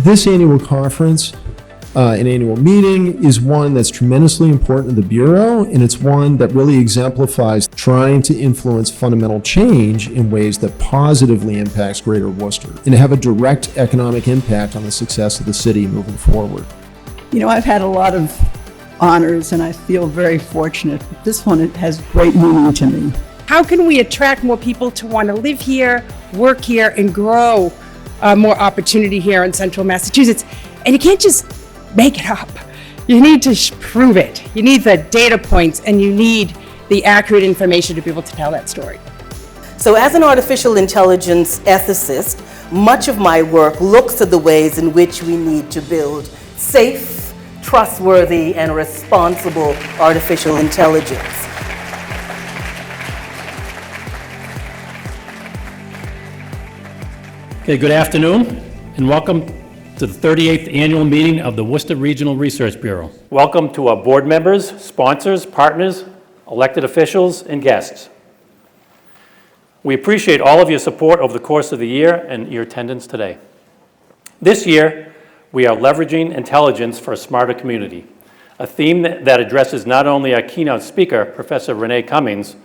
This annual conference, an annual meeting, is one that's tremendously important to the Bureau, and it's one that really exemplifies trying to influence fundamental change in ways that positively impacts Greater Worcester and to have a direct economic impact on the success of the city moving forward. You know, I've had a lot of honors and I feel very fortunate, but this one has great meaning to me. How can we attract more people to want to live here, work here, and grow more opportunity here in central Massachusetts? And you can't just make it up. You need to prove it. You need the data points and you need the accurate information to be able to tell that story. So as an artificial intelligence ethicist, much of my work looks at the ways in which we need to build safe, trustworthy, and responsible artificial intelligence. Okay, good afternoon, and welcome to the 38th annual meeting of the Worcester Regional Research Bureau. Welcome to our board members, sponsors, partners, elected officials, and guests. We appreciate all of your support over the course of the year and your attendance today. This year, we are leveraging intelligence for a smarter community, a theme that addresses not only our keynote speaker, Professor Renée Cummings,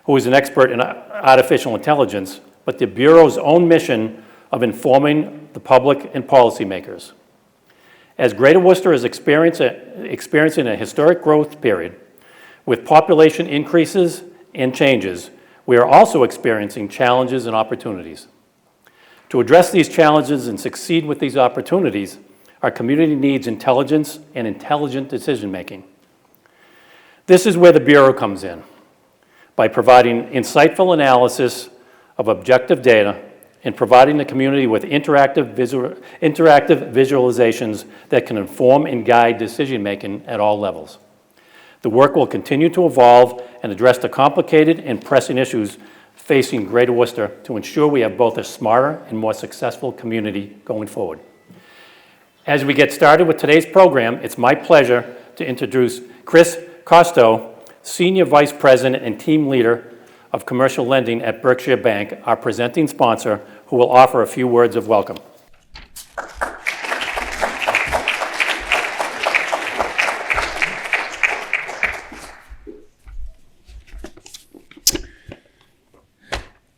who is an expert in artificial intelligence, but the Bureau's own mission of informing the public and policymakers. As Greater Worcester is experiencing a historic growth period, with population increases and changes, we are also experiencing challenges and opportunities. To address these challenges and succeed with these opportunities, our community needs intelligence and intelligent decision-making. This is where the Bureau comes in, by providing insightful analysis of objective data and providing the community with interactive visualizations that can inform and guide decision-making at all levels. The work will continue to evolve and address the complicated and pressing issues facing Greater Worcester to ensure we have both a smarter and more successful community going forward. As we get started with today's program, it's my pleasure to introduce Chris Costo, Senior Vice President and Team Leader of Commercial Lending at Berkshire Bank, our presenting sponsor, who will offer a few words of welcome.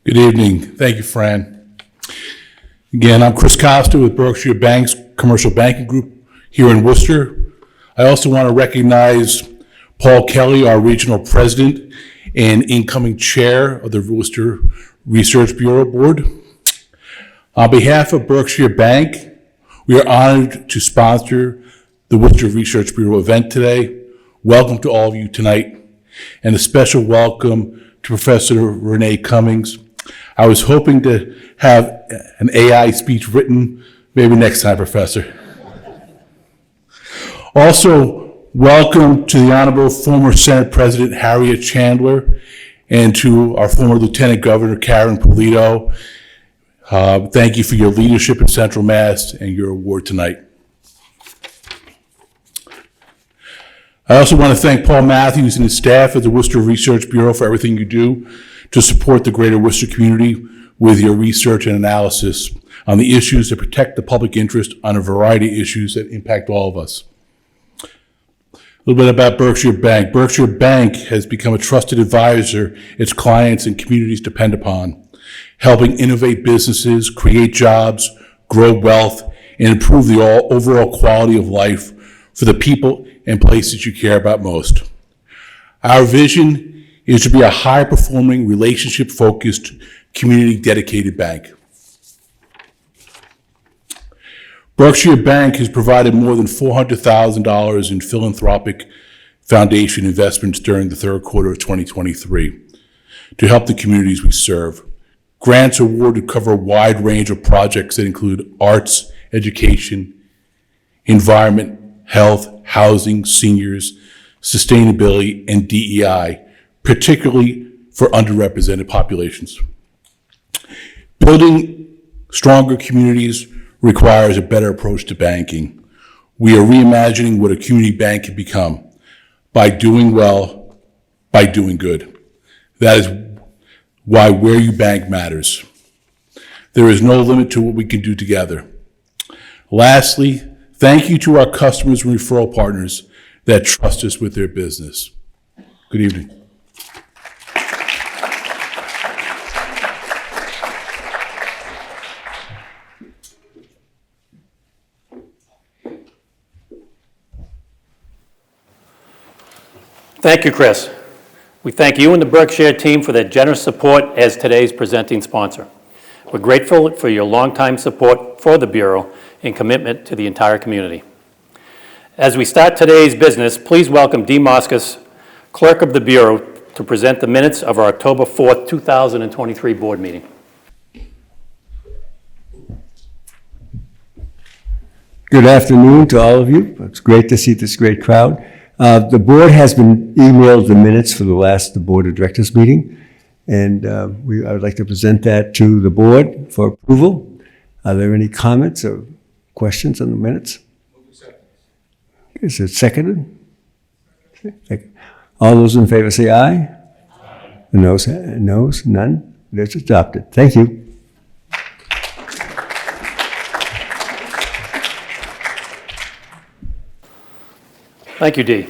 Good evening. Thank you, Fran. Again, I'm Chris Costa with Berkshire Bank's Commercial Banking Group here in Worcester. I also want to recognize Paul Kelly, our Regional President and incoming Chair of the Worcester Research Bureau Board. On behalf of Berkshire Bank, we are honored to sponsor the Worcester Research Bureau event today. Welcome to all of you tonight, and a special welcome to Professor Renée Cummings. I was hoping to have an AI speech written, maybe next time, Professor. Also, welcome to the Honorable former Senate President Harriette Chandler and to our former Lieutenant Governor Karyn Polito. Thank you for your leadership in Central Mass and your award tonight. I also want to thank Paul Matthews and his staff at the Worcester Research Bureau for everything you do to support the Greater Worcester community with your research and analysis on the issues that protect the public interest on a variety of issues that impact all of us. A little bit about Berkshire Bank. Berkshire Bank has become a trusted advisor its clients and communities depend upon, helping innovate businesses, create jobs, grow wealth, and improve the overall quality of life for the people and places you care about most. Our vision is to be a high-performing, relationship-focused, community-dedicated bank. Berkshire Bank has provided more than $400,000 in philanthropic foundation investments during the third quarter of 2023 to help the communities we serve. Grants awarded cover a wide range of projects that include arts, education, environment, health, housing, seniors, sustainability, and DEI, particularly for underrepresented populations. Building stronger communities requires a better approach to banking. We are reimagining what a community bank can become by doing well, by doing good. That is why where you bank matters. There is no limit to what we can do together. Lastly, thank you to our customers and referral partners that trust us with their business. Good evening. Thank you, Chris. We thank you and the Berkshire team for their generous support as today's presenting sponsor. We're grateful for your longtime support for the Bureau and commitment to the entire community. As we start today's business, please welcome Dee Moscas, Clerk of the Bureau, to present the minutes of our October 4th, 2023 board meeting. Good afternoon to all of you. It's great to see this great crowd. The board has been emailed the minutes for the last Board of Directors meeting, and I would like to present that to the board for approval. Are there any comments or questions on the minutes? Is it seconded? All those in favor say aye. Noes, none. It's adopted. Thank you. Thank you, Dee.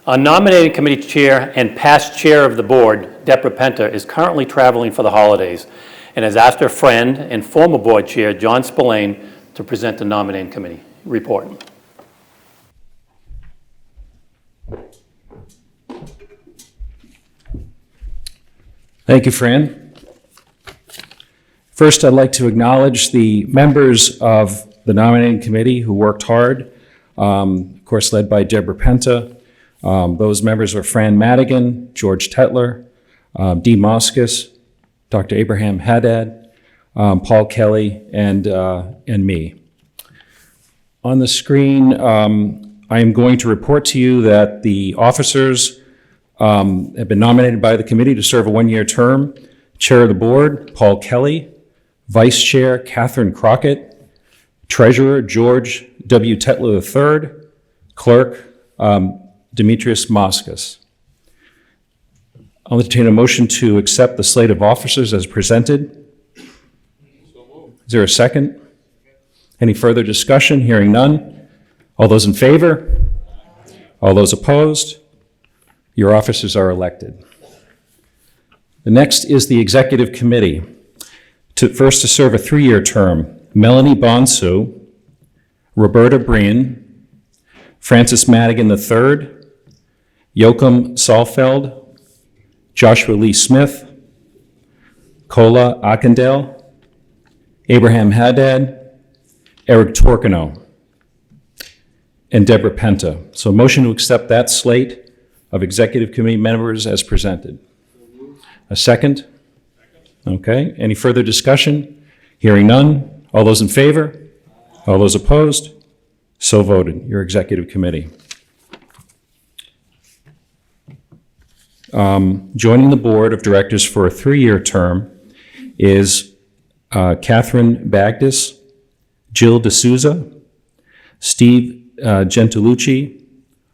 Our nominating committee chair and past chair of the board, Deborah Penta, is currently traveling for the holidays and has asked her friend and former board chair, John Spillane, to present the nominating committee report. Thank you, Fran. First, I'd like to acknowledge the members of the nominating committee who worked hard, of course, led by Deborah Penta. Those members were Fran Madigan, George Tetler, Dee Moscas, Dr. Abraham Haddad, Paul Kelly, and me. On the screen, I am going to report to you that the officers have been nominated by the committee to serve a one-year term. Chair of the board, Paul Kelly. Vice Chair, Catherine Crockett. Treasurer, George W. Tetler III. Clerk, Demetrius Moscas. I'll entertain a motion to accept the slate of officers as presented. Is there a second? Any further discussion? Hearing none. All those in favor? All those opposed? Your officers are elected. The next is the executive committee. First to serve a 3-year term, Melanie Bonsu, Roberta Breen, Francis Madigan III, Joachim Saalfeld, Joshua Lee Smith, Kola Akendale, Abraham Haddad, Eric Torkino, and Deborah Penta. So a motion to accept that slate of executive committee members as presented. A second? Okay, any further discussion? Hearing none. All those in favor? All those opposed? So voted. Your executive committee. Joining the board of directors for a 3-year term is Catherine Bagdis, Jill D'Souza, Steve Gentilucci,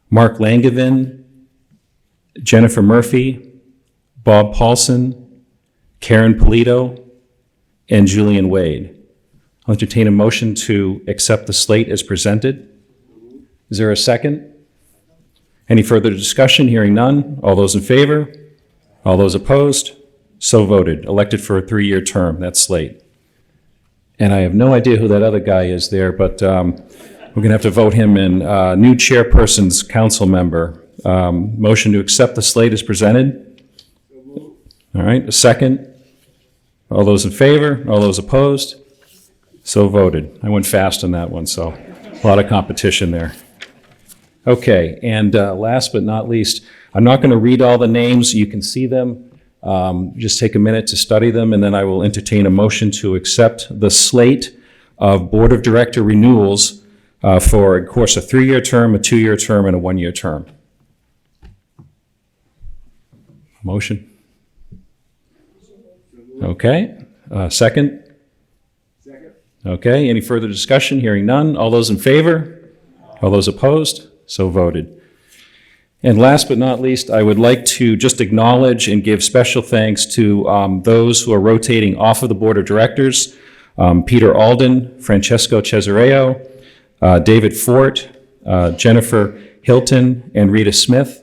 Mark Langevin, Jennifer Murphy, Bob Paulson, Karyn Polito, and Julian Wade. I'll entertain a motion to accept the slate as presented. Is there a second? Any further discussion? Hearing none. All those in favor? All those opposed? So voted. Elected for a 3-year term. That slate. And I have no idea who that other guy is there, but we're going to have to vote him in. New chairperson's council member. Motion to accept the slate as presented. All right. A second. All those in favor? All those opposed? So voted. I went fast on that one, so a lot of competition there. Okay, and last but not least, I'm not going to read all the names. You can see them Just take a minute to study them, and then I will entertain a motion to accept the slate of Board of Director renewals for, of course, a 3-year term, a 2-year term, and a 1-year term. Motion? Okay. Second? Second. Okay. Any further discussion? Hearing none. All those in favor? All those opposed? So voted. And last but not least, I would like to just acknowledge and give special thanks to those who are rotating off of the Board of Directors. Peter Alden, Francesco Cesareo, David Fort, Jennifer Hilton, and Rita Smith.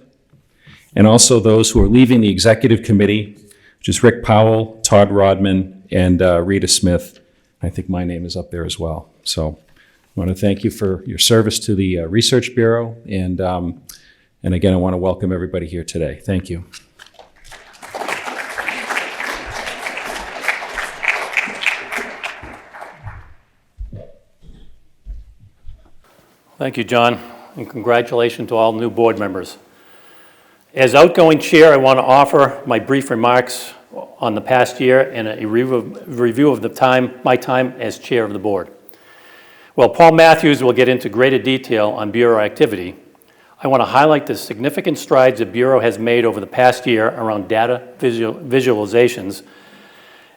And also those who are leaving the Executive Committee, which is Rick Powell, Todd Rodman, and Rita Smith. I think my name is up there as well. So I want to thank you for your service to the Research Bureau. And again, I want to welcome everybody here today. Thank you. Thank you, John, and congratulations to all new board members. As outgoing chair, I want to offer my brief remarks on the past year and a review of my time as chair of the board. While Paul Matthews will get into greater detail on Bureau activity, I want to highlight the significant strides the Bureau has made over the past year around data visualizations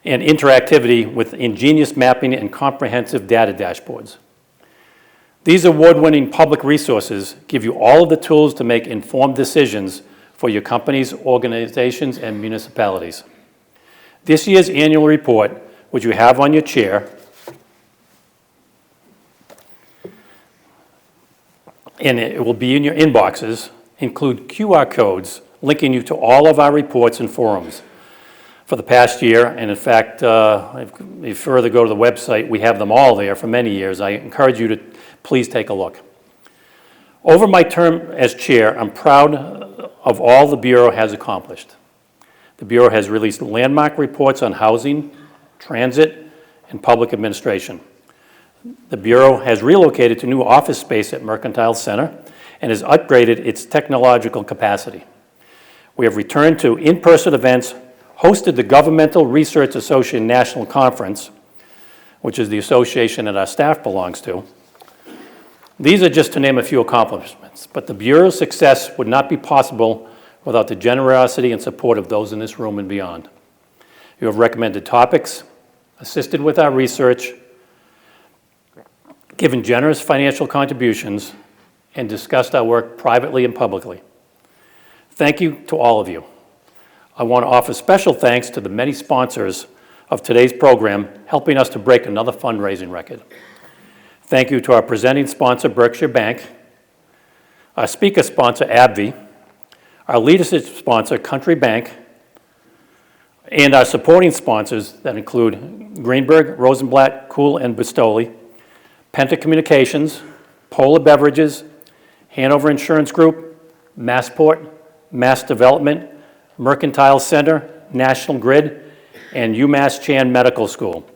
and interactivity with ingenious mapping and comprehensive data dashboards. These award-winning public resources give you all of the tools to make informed decisions for your companies, organizations, and municipalities. This year's annual report, which you have on your chair, and it will be in your inboxes, include QR codes linking you to all of our reports and forums for the past year. And in fact, if you further go to the website, we have them all there for many years. I encourage you to please take a look. Over my term as chair, I'm proud of all the Bureau has accomplished. The Bureau has released landmark reports on housing, transit, and public administration. The Bureau has relocated to new office space at Mercantile Center and has upgraded its technological capacity. We have returned to in-person events, hosted the Governmental Research Association National Conference, which is the association that our staff belongs to. These are just to name a few accomplishments, but the Bureau's success would not be possible without the generosity and support of those in this room and beyond. You have recommended topics, assisted with our research, given generous financial contributions, and discussed our work privately and publicly. Thank you to all of you. I want to offer special thanks to the many sponsors of today's program, helping us to break another fundraising record. Thank you to our presenting sponsor, Berkshire Bank, our speaker sponsor, AbbVie, our leadership sponsor, Country Bank, and our supporting sponsors that include Greenberg, Rosenblatt, Kuhl, and Bistoli, Penta Communications, Polar Beverages, Hanover Insurance Group, Massport, Mass Development, Mercantile Center, National Grid, and UMass Chan Medical School,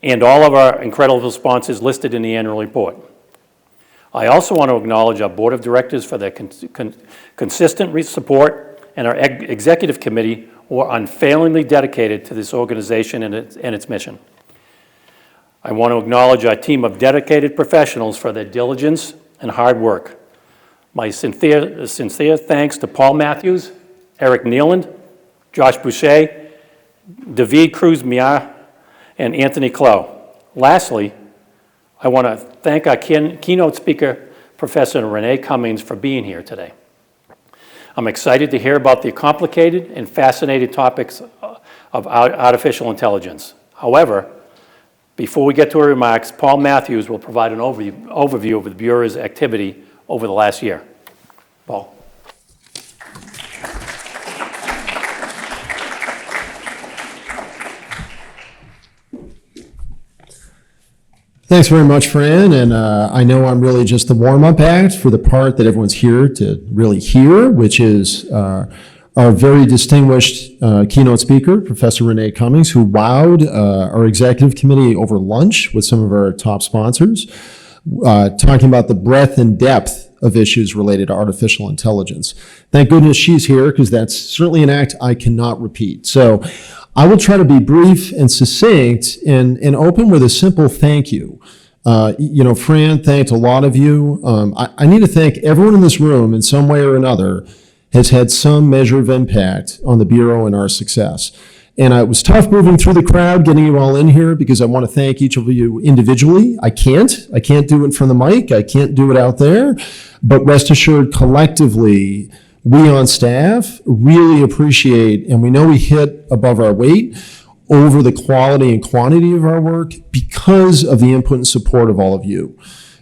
and all of our incredible sponsors listed in the annual report. I also want to acknowledge our Board of Directors for their consistent support and our Executive Committee who are unfailingly dedicated to this organization and its mission. I want to acknowledge our team of dedicated professionals for their diligence and hard work. My sincere thanks to Paul Matthews, Eric Nealand, Josh Boucher, David Cruz-Miar, and Anthony Clow. Lastly, I want to thank our keynote speaker, Professor Renée Cummings, for being here today. I'm excited to hear about the complicated and fascinating topics of artificial intelligence. However, before we get to our remarks, Paul Matthews will provide an overview of the Bureau's activity over the last year. Paul. Thanks very much, Fran, and I know I'm really just the warm-up act for the part that everyone's here to really hear, which is our very distinguished keynote speaker, Professor Renée Cummings, who wowed our executive committee over lunch with some of our top sponsors, talking about the breadth and depth of issues related to artificial intelligence. Thank goodness she's here, because that's certainly an act I cannot repeat. So I will try to be brief and succinct and open with a simple thank you. Fran thanked a lot of you. I need to thank everyone in this room in some way or another has had some measure of impact on the Bureau and our success. And it was tough moving through the crowd, getting you all in here, because I want to thank each of you individually. I can't do it from the mic. I can't do it out there. But rest assured, collectively, we on staff really appreciate, and we know we hit above our weight over the quality and quantity of our work because of the input and support of all of you.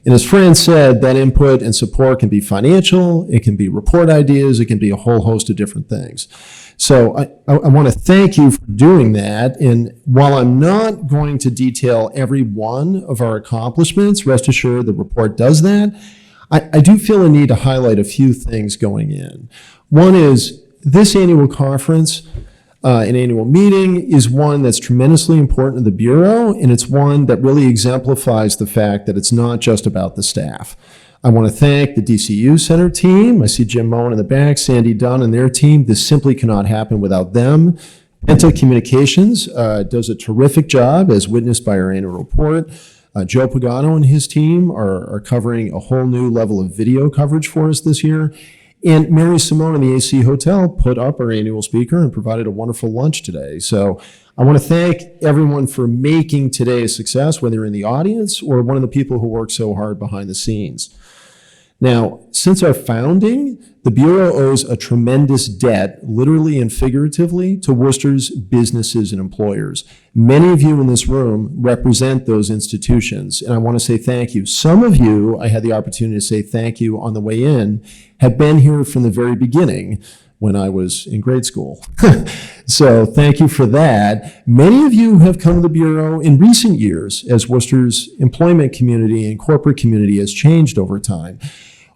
And as Fran said, that input and support can be financial, it can be report ideas, it can be a whole host of different things. So I want to thank you for doing that. And while I'm not going to detail every one of our accomplishments, rest assured the report does that, I do feel a need to highlight a few things going in. One is this annual conference, an annual meeting, is one that's tremendously important to the Bureau, and it's one that really exemplifies the fact that it's not just about the staff. I want to thank the DCU Center team. I see Jim Moen in the back, Sandy Dunn and their team. This simply cannot happen without them. Penta Communications does a terrific job, as witnessed by our annual report. Joe Pagano and his team are covering a whole new level of video coverage for us this year. And Mary Simone in the AC Hotel put up our annual speaker and provided a wonderful lunch today. So I want to thank everyone for making today a success, whether you're in the audience or one of the people who work so hard behind the scenes. Now, since our founding, the Bureau owes a tremendous debt, literally and figuratively, to Worcester's businesses and employers. Many of you in this room represent those institutions, and I want to say thank you. Some of you, I had the opportunity to say thank you on the way in, have been here from the very beginning when I was in grade school. So thank you for that. Many of you have come to the Bureau in recent years as Worcester's employment community and corporate community has changed over time.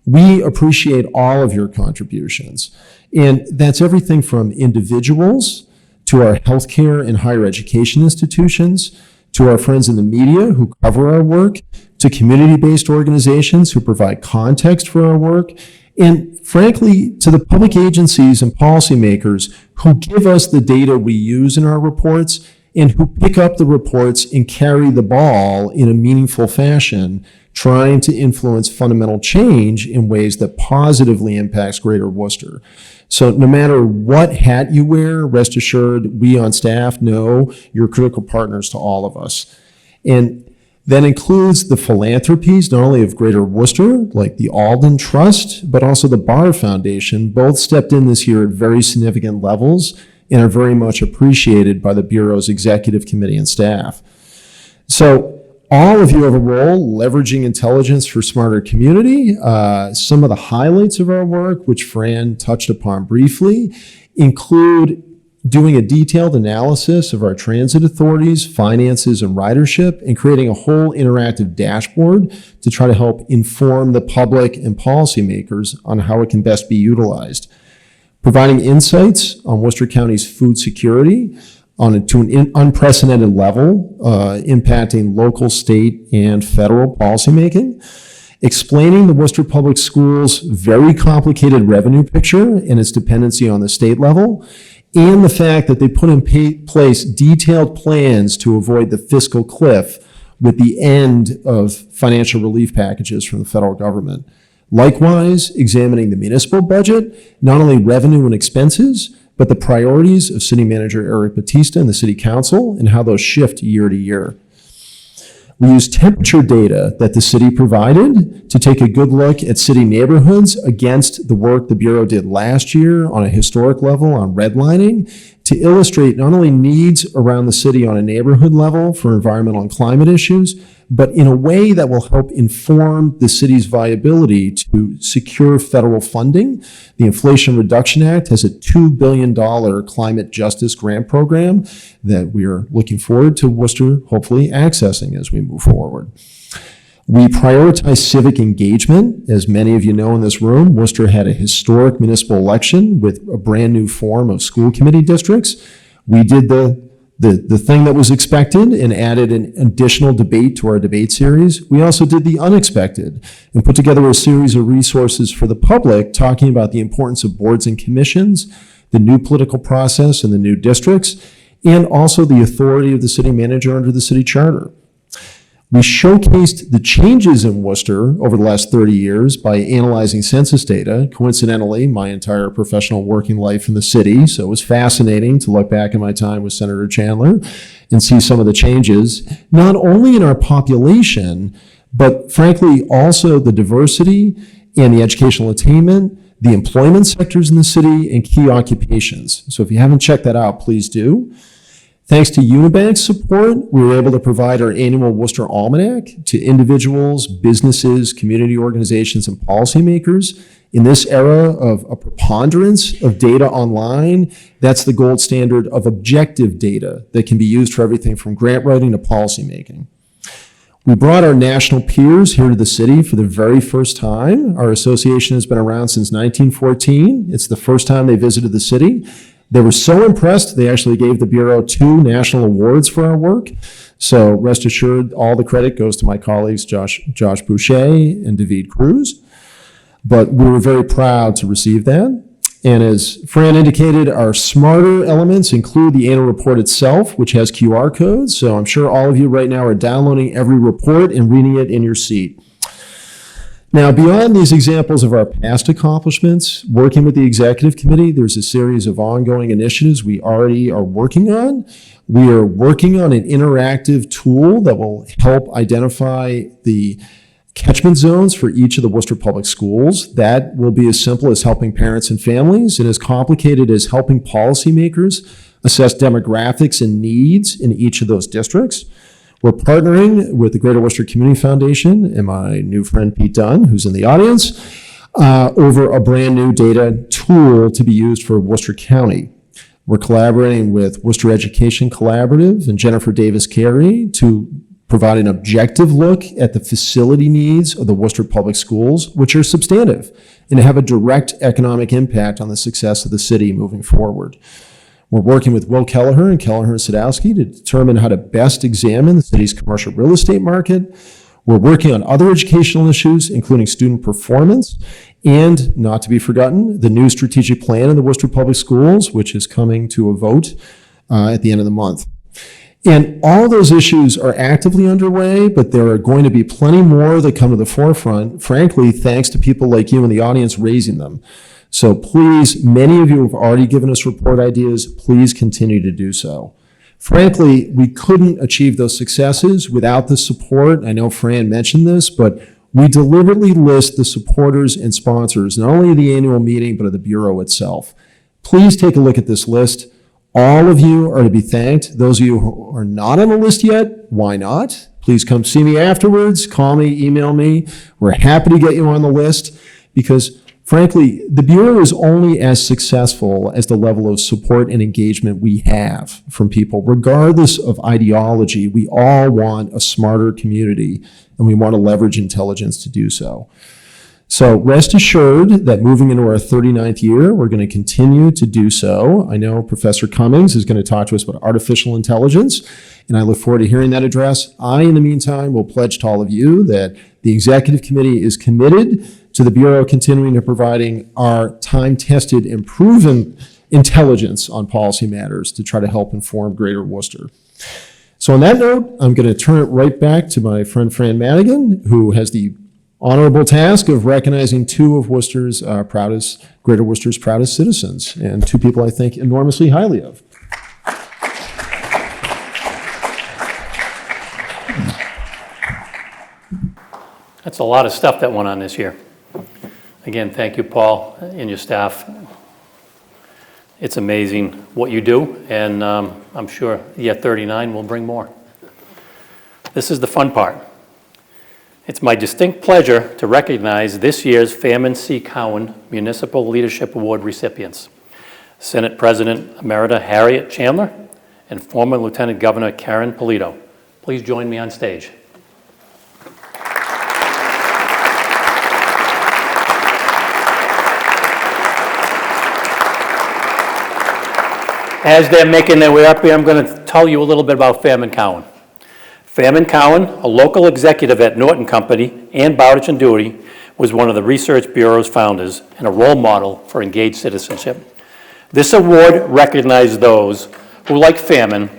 We appreciate all of your contributions. And that's everything from individuals to our healthcare and higher education institutions, to our friends in the media who cover our work, to community-based organizations who provide context for our work, and frankly, to the public agencies and policymakers who give us the data we use in our reports and who pick up the reports and carry the ball in a meaningful fashion, trying to influence fundamental change in ways that positively impacts Greater Worcester. So no matter what hat you wear, rest assured, we on staff know you're critical partners to all of us. And that includes the philanthropies, not only of Greater Worcester, like the Alden Trust, but also the Barr Foundation. Both stepped in this year at very significant levels and are very much appreciated by the Bureau's executive committee and staff. So all of you have a role leveraging intelligence for smarter community. Some of the highlights of our work, which Fran touched upon briefly, include doing a detailed analysis of our transit authorities, finances, and ridership, and creating a whole interactive dashboard to try to help inform the public and policymakers on how it can best be utilized. Providing insights on Worcester County's food security to an unprecedented level, impacting local, state, and federal policymaking. Explaining the Worcester Public Schools' very complicated revenue picture and its dependency on the state level, and the fact that they put in place detailed plans to avoid the fiscal cliff with the end of financial relief packages from the federal government. Likewise, examining the municipal budget, not only revenue and expenses, but the priorities of City Manager Eric Batista and the City Council and how those shift year to year. We use temperature data that the city provided to take a good look at city neighborhoods against the work the Bureau did last year on a historic level on redlining to illustrate not only needs around the city on a neighborhood level for environmental and climate issues, but in a way that will help inform the city's viability to secure federal funding. The Inflation Reduction Act has a $2 billion climate justice grant program that we are looking forward to Worcester hopefully accessing as we move forward. We prioritize civic engagement. As many of you know in this room, Worcester had a historic municipal election with a brand new form of school committee districts. We did the the thing that was expected and added an additional debate to our debate series. We also did the unexpected and put together a series of resources for the public talking about the importance of boards and commissions, the new political process and the new districts, and also the authority of the city manager under the city charter. We showcased the changes in Worcester over the last 30 years by analyzing census data, coincidentally, my entire professional working life in the city. So it was fascinating to look back at my time with Senator Chandler and see some of the changes, not only in our population, but frankly, also the diversity and the educational attainment, the employment sectors in the city, and key occupations. So if you haven't checked that out, please do. Thanks to Unibank's support, we were able to provide our annual Worcester Almanac to individuals, businesses, community organizations, and policymakers. In this era of a preponderance of data online, that's the gold standard of objective data that can be used for everything from grant writing to policymaking. We brought our national peers here to the city for the very first time. Our association has been around since 1914. It's the first time they visited the city. They were so impressed, they actually gave the Bureau 2 national awards for our work. So rest assured, all the credit goes to my colleagues, Josh Boucher and David Cruz. But we were very proud to receive that. And as Fran indicated, our smarter elements include the annual report itself, which has QR codes. So I'm sure all of you right now are downloading every report and reading it in your seat. Now, beyond these examples of our past accomplishments, working with the executive committee, there's a series of ongoing initiatives we already are working on. We are working on an interactive tool that will help identify the catchment zones for each of the Worcester Public Schools. That will be as simple as helping parents and families and as complicated as helping policymakers assess demographics and needs in each of those districts. We're partnering with the Greater Worcester Community Foundation and my new friend Pete Dunn, who's in the audience, over a brand new data tool to be used for Worcester County. We're collaborating with Worcester Education Collaborative and Jennifer Davis Carey to provide an objective look at the facility needs of the Worcester Public Schools, which are substantive and have a direct economic impact on the success of the city moving forward. We're working with Will Kelleher and Kelleher Sadowski to determine how to best examine the city's commercial real estate market. We're working on other educational issues, including student performance, and not to be forgotten, the new strategic plan of the Worcester Public Schools, which is coming to a vote at the end of the month. And all those issues are actively underway, but there are going to be plenty more that come to the forefront, frankly, thanks to people like you in the audience raising them. So please, many of you have already given us report ideas. Please continue to do so. Frankly, we couldn't achieve those successes without the support. I know Fran mentioned this, but we deliberately list the supporters and sponsors, not only of the annual meeting, but of the Bureau itself. Please take a look at this list. All of you are to be thanked. Those of you who are not on the list yet, why not? Please come see me afterwards, call me, email me. We're happy to get you on the list because frankly, the Bureau is only as successful as the level of support and engagement we have from people. Regardless of ideology, we all want a smarter community, and we want to leverage intelligence to do so. So rest assured that moving into our 39th year, we're going to continue to do so. I know Professor Cummings is going to talk to us about artificial intelligence, and I look forward to hearing that address. I, in the meantime, will pledge to all of you that the Executive Committee is committed to the Bureau continuing to providing our time-tested and proven intelligence on policy matters to try to help inform Greater Worcester. So on that note, I'm going to turn it right back to my friend Fran Madigan, who has the honorable task of recognizing two of Worcester's Greater Worcester's proudest citizens, and two people I think enormously highly of. That's a lot of stuff that went on this year. Again, thank you, Paul, and your staff. It's amazing what you do, and I'm sure year 39 will bring more. This is the fun part. It's my distinct pleasure to recognize this year's Fairman C. Cowan Municipal Leadership Award recipients, Senate President Emerita Harriette Chandler and former Lieutenant Governor Karyn Polito. Please join me on stage. As they're making their way up here, I'm going to tell you a little bit about Fairman Cowan. Fairman Cowan, a local executive at Norton Company and Bowditch and Doherty, was one of the Research Bureau's founders and a role model for engaged citizenship. This award recognizes those who, like Fairman,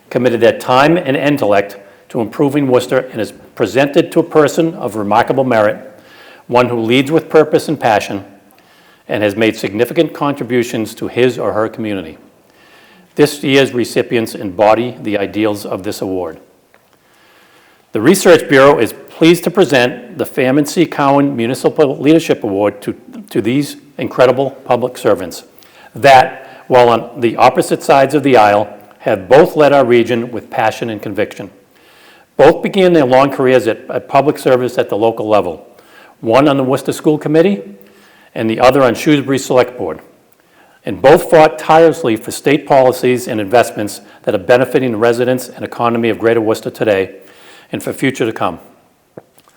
committed their time and intellect to improving Worcester and is presented to a person of remarkable merit, one who leads with purpose and passion, and has made significant contributions to his or her community. This year's recipients embody the ideals of this award. The Research Bureau is pleased to present the Fairman C. Cowan Municipal Leadership Award to these incredible public servants that, while on the opposite sides of the aisle, have both led our region with passion and conviction. Both began their long careers at public service at the local level, one on the Worcester School Committee and the other on Shrewsbury Select Board. And both fought tirelessly for state policies and investments that are benefiting the residents and economy of Greater Worcester today and for future to come.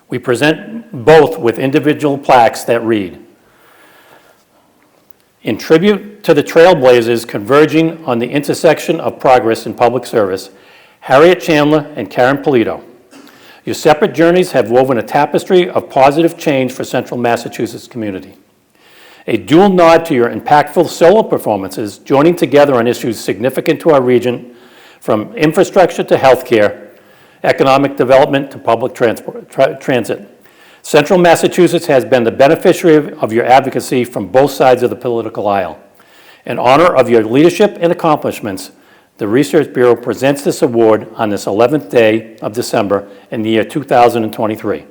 We present both with individual plaques that read, "In tribute to the trailblazers converging on the intersection of progress in public service, Harriette Chandler and Karyn Polito. Your separate journeys have woven a tapestry of positive change for Central Massachusetts community. A dual nod to your impactful solo performances, joining together on issues significant to our region, from infrastructure to healthcare, economic development to public transit. Central Massachusetts has been the beneficiary of your advocacy from both sides of the political aisle. In honor of your leadership and accomplishments, the Research Bureau presents this award on this 11th day of December in the year 2023.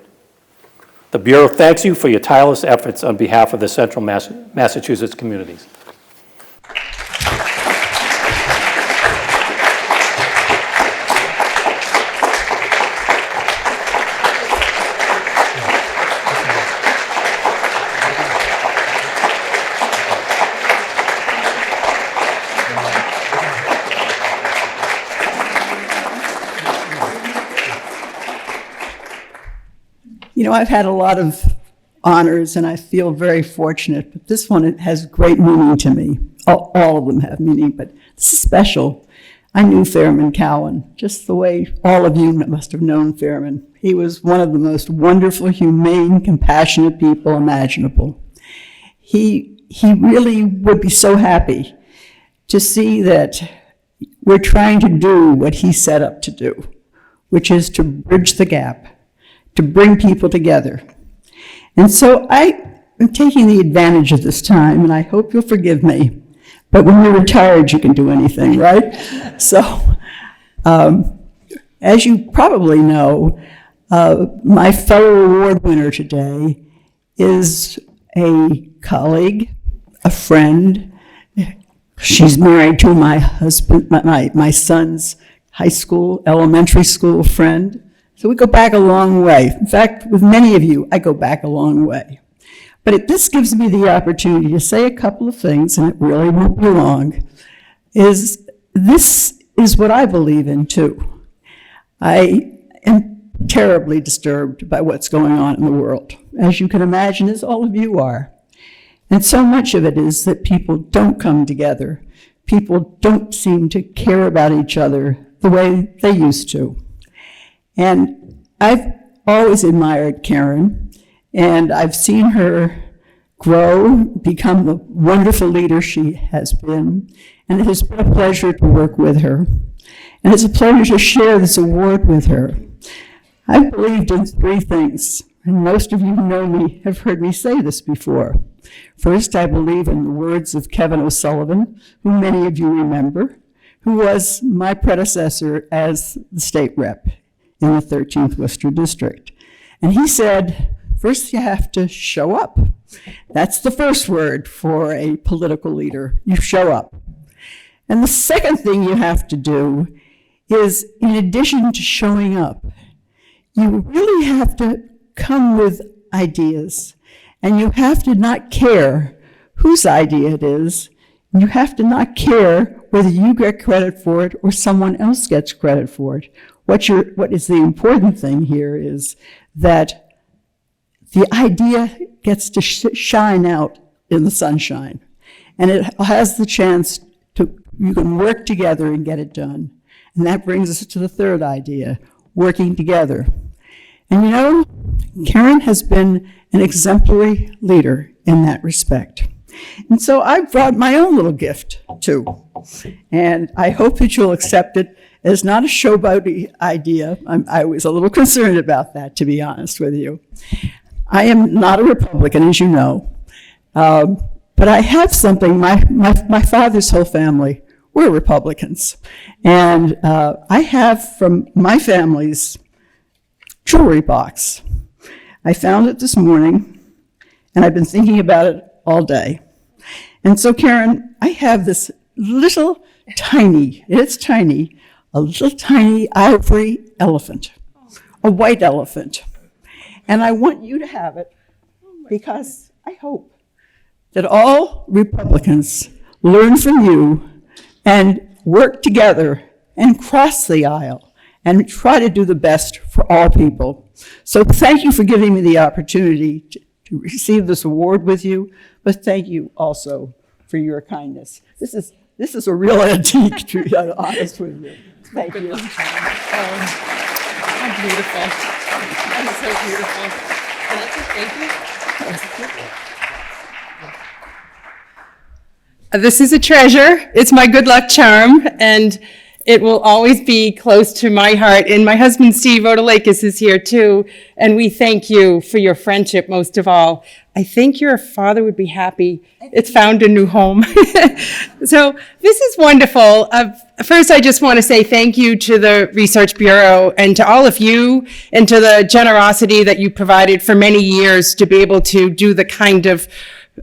The Bureau thanks you for your tireless efforts on behalf of the Central Massachusetts communities." You know, I've had a lot of honors and I feel very fortunate, but this one, it has great meaning to me. All of them have meaning, but this is special. I knew Fairman Cowan, just the way all of you must have known Fairman. He was one of the most wonderful, humane, compassionate people imaginable. He really would be so happy to see that we're trying to do what he set up to do, which is to bridge the gap, to bring people together. And so I am taking the advantage of this time, and I hope you'll forgive me, but when you're retired, you can do anything, right? So, as you probably know, my fellow award winner today is a colleague, a friend. She's married to my husband, my son's high school, elementary school friend. So we go back a long way. In fact, with many of you, I go back a long way. But this gives me the opportunity to say a couple of things, and it really won't be long, this is what I believe in too. I am terribly disturbed by what's going on in the world, as you can imagine, as all of you are. And so much of it is that people don't come together. People don't seem to care about each other the way they used to. And I've always admired Karyn, and I've seen her grow, become the wonderful leader she has been, and it has been a pleasure to work with her. And it's a pleasure to share this award with her. I've believed in three things, and most of you who know me have heard me say this before. First, I believe in the words of Kevin O'Sullivan, who many of you remember, who was my predecessor as the state rep in the 13th Worcester District. And he said, first you have to show up. That's the first word for a political leader. You show up. And the second thing you have to do is, in addition to showing up, you really have to come with ideas. And you have to not care whose idea it is. You have to not care whether you get credit for it or someone else gets credit for it. What is the important thing here is that the idea gets to shine out in the sunshine, and it has the chance to you can work together and get it done. And that brings us to the third idea, working together. And you know, Karyn has been an exemplary leader in that respect. And so I brought my own little gift too. And I hope that you'll accept it as not a showboat idea. I was a little concerned about that, to be honest with you. I am not a Republican, as you know. But I have something, my father's whole family were Republicans. And I have from my family's jewelry box. I found it this morning, and I've been thinking about it all day. And so, Karyn, I have this little tiny, it's tiny, a little tiny ivory elephant, a white elephant. And I want you to have it because I hope that all Republicans learn from you and work together and cross the aisle and try to do the best for all people. So thank you for giving me the opportunity to receive this award with you, but thank you also for your kindness. This is a real antique, to be honest with you. Thank you. How beautiful. That is so beautiful. Can I just thank you? This is a treasure. It's my good luck charm, and it will always be close to my heart. And my husband, Steve Odalakis, is here too, and we thank you for your friendship most of all. I think your father would be happy. It's found a new home. So this is wonderful. First, I just want to say thank you to the Research Bureau and to all of you and to the generosity that you provided for many years to be able to do the kind of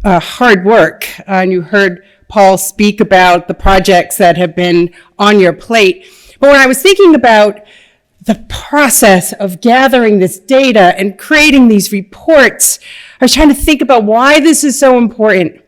hard work. And you heard Paul speak about the projects that have been on your plate. But when I was thinking about the process of gathering this data and creating these reports, I was trying to think about why this is so important.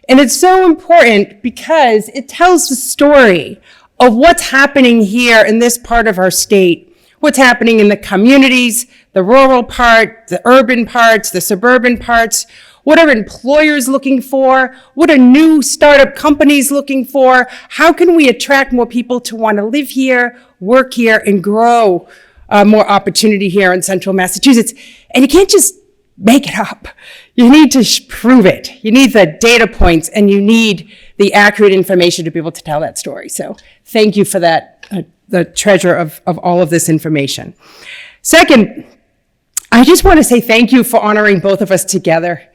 And it's so important because it tells the story of what's happening here in this part of our state, what's happening in the communities, the rural part, the urban parts, the suburban parts. What are employers looking for? What are new startup companies looking for? How can we attract more people to want to live here, work here, and grow more opportunity here in central Massachusetts? And you can't just make it up. You need to prove it. You need the data points, and you need the accurate information to be able to tell that story. So thank you for that, the treasure of all of this information. Second, I just want to say thank you for honoring both of us together,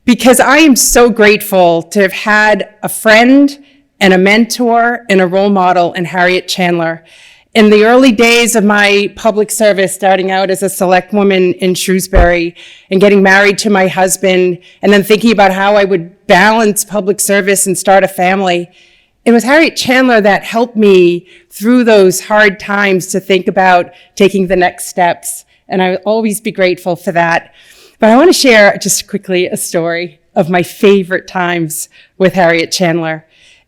because I am so grateful to have had a friend and a mentor and a role model in Harriette Chandler. In the early days of my public service, starting out as a select woman in Shrewsbury and getting married to my husband, and then thinking about how I would balance public service and start a family, it was Harriette Chandler that helped me through those hard times to think about taking the next steps. And I will always be grateful for that. But I want to share just quickly a story of my favorite times with Harriette Chandler.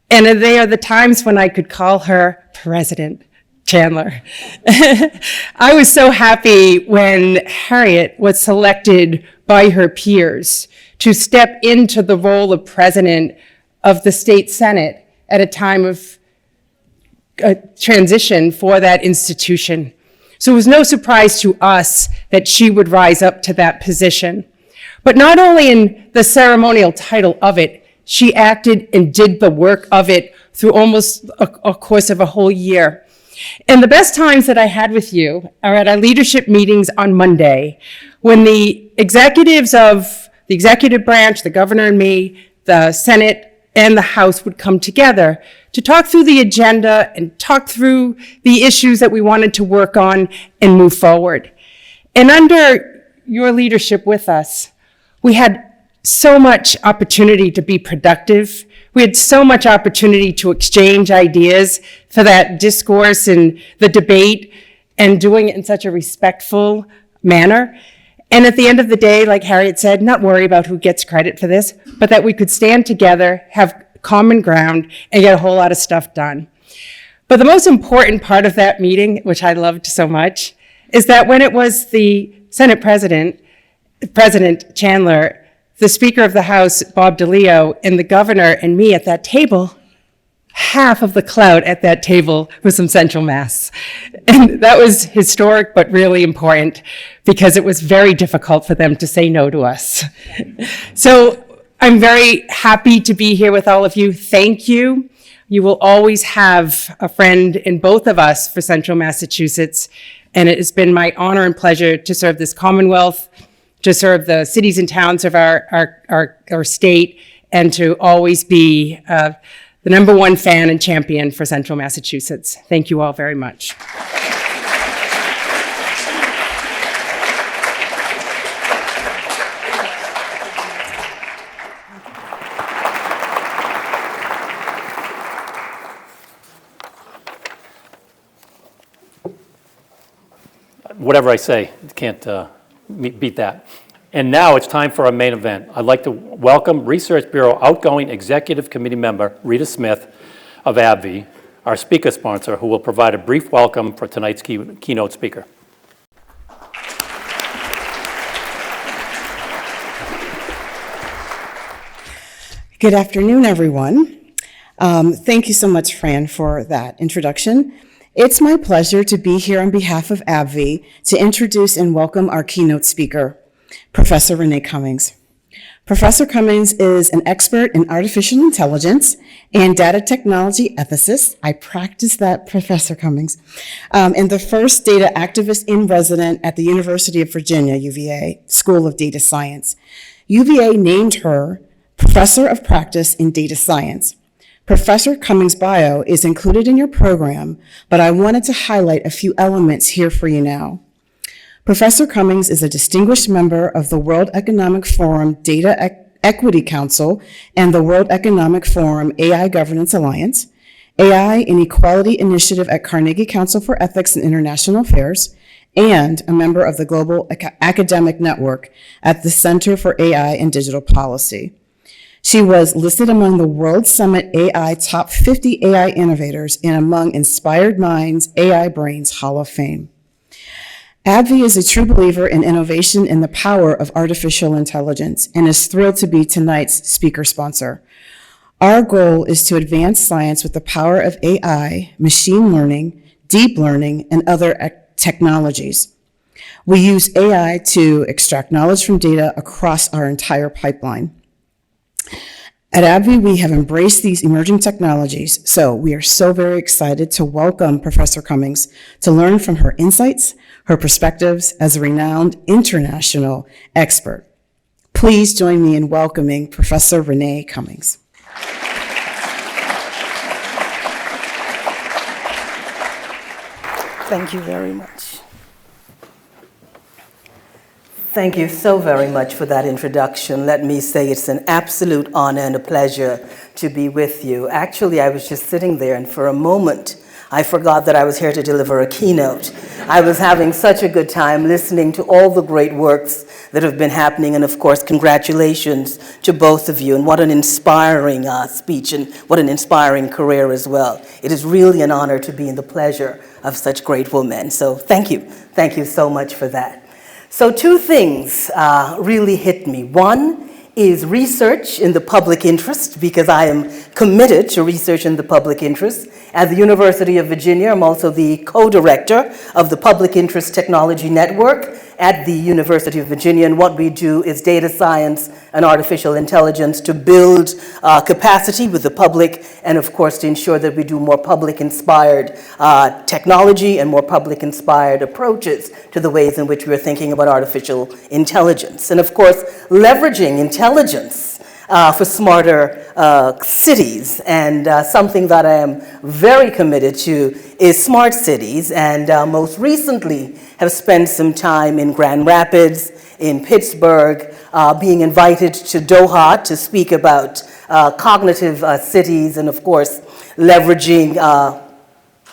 And they are the times when I could call her President Chandler. I was so happy when Harriette was selected by her peers to step into the role of president of the state Senate at a time of transition for that institution. So it was no surprise to us that she would rise up to that position. But not only in the ceremonial title of it, she acted and did the work of it through almost a course of a whole year. And the best times that I had with you are at our leadership meetings on Monday, when the executives of the executive branch, the governor and me, the Senate, and the House would come together to talk through the agenda and talk through the issues that we wanted to work on and move forward. And under your leadership with us, we had so much opportunity to be productive. We had so much opportunity to exchange ideas for that discourse and the debate, and doing it in such a respectful manner. And at the end of the day, like Harriette said, not worry about who gets credit for this, but that we could stand together, have common ground, and get a whole lot of stuff done. But the most important part of that meeting, which I loved so much, is that when it was the Senate President Chandler, the Speaker of the House, Bob DeLeo, and the governor and me at that table, half of the clout at that table was from Central Mass. And that was historic, but really important because it was very difficult for them to say no to us. So I'm very happy to be here with all of you. Thank you. You will always have a friend in both of us for Central Massachusetts. And it has been my honor and pleasure to serve this Commonwealth, to serve the cities and towns of our state, and to always be the #1 fan and champion for Central Massachusetts. Thank you all very much. Whatever I say, can't beat that. And now it's time for our main event. I'd like to welcome Research Bureau outgoing Executive Committee member Rita Smith of AbbVie, our speaker sponsor, who will provide a brief welcome for tonight's keynote speaker. Good afternoon, everyone. Thank you so much, Fran, for that introduction. It's my pleasure to be here on behalf of AbbVie to introduce and welcome our keynote speaker, Professor Renée Cummings. Professor Cummings is an expert in artificial intelligence and data technology ethicist. I practice that, Professor Cummings, and the first data activist in resident at the University of Virginia, UVA, School of Data Science. UVA named her Professor of Practice in Data Science. Professor Cummings' bio is included in your program, but I wanted to highlight a few elements here for you now. Professor Cummings is a distinguished member of the World Economic Forum Data Equity Council and the World Economic Forum AI Governance Alliance, AI and Equality Initiative at Carnegie Council for Ethics and International Affairs, and a member of the Global Academic Network at the Center for AI and Digital Policy. She was listed among the World Summit AI Top 50 AI Innovators and among Inspired Minds AI Brains Hall of Fame. AbbVie is a true believer in innovation and the power of artificial intelligence and is thrilled to be tonight's speaker sponsor. Our goal is to advance science with the power of AI, machine learning, deep learning, and other technologies. We use AI to extract knowledge from data across our entire pipeline. At AbbVie, we have embraced these emerging technologies, so we are so very excited to welcome Professor Cummings to learn from her insights, her perspectives as a renowned international expert. Please join me in welcoming Professor Renée Cummings. Thank you very much. Thank you so very much for that introduction. Let me say it's an absolute honor and a pleasure to be with you. Actually, I was just sitting there, and for a moment, I forgot that I was here to deliver a keynote. I was having such a good time listening to all the great works that have been happening, and of course, congratulations to both of you, and what an inspiring speech, and what an inspiring career as well. It is really an honor to be in the pleasure of such great women, so thank you. Thank you so much for that. So two things really hit me. One is research in the public interest, because I am committed to research in the public interest. At the University of Virginia, I'm also the co-director of the Public Interest Technology Network at the University of Virginia, and what we do is data science and artificial intelligence to build capacity with the public, and of course to ensure that we do more public-inspired technology and more public-inspired approaches to the ways in which we're thinking about artificial intelligence. And of course, leveraging intelligence for smarter cities, and something that I am very committed to is smart cities, and most recently have spent some time in Grand Rapids, in Pittsburgh, being invited to Doha to speak about cognitive cities, and of course leveraging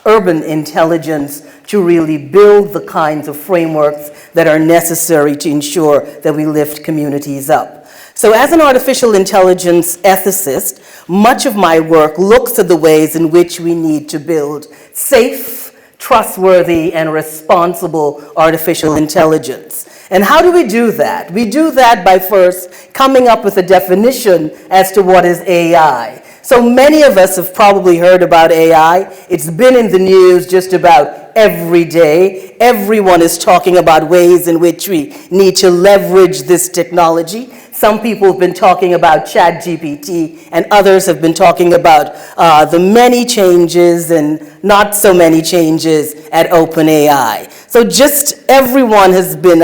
urban intelligence to really build the kinds of frameworks that are necessary to ensure that we lift communities up. So as an artificial intelligence ethicist, much of my work looks at the ways in which we need to build safe, trustworthy, and responsible artificial intelligence. And how do we do that? We do that by first coming up with a definition as to what is AI. So many of us have probably heard about AI. It's been in the news just about every day. Everyone is talking about ways in which we need to leverage this technology. Some people have been talking about ChatGPT, and others have been talking about the many changes and not so many changes at OpenAI. So just everyone has been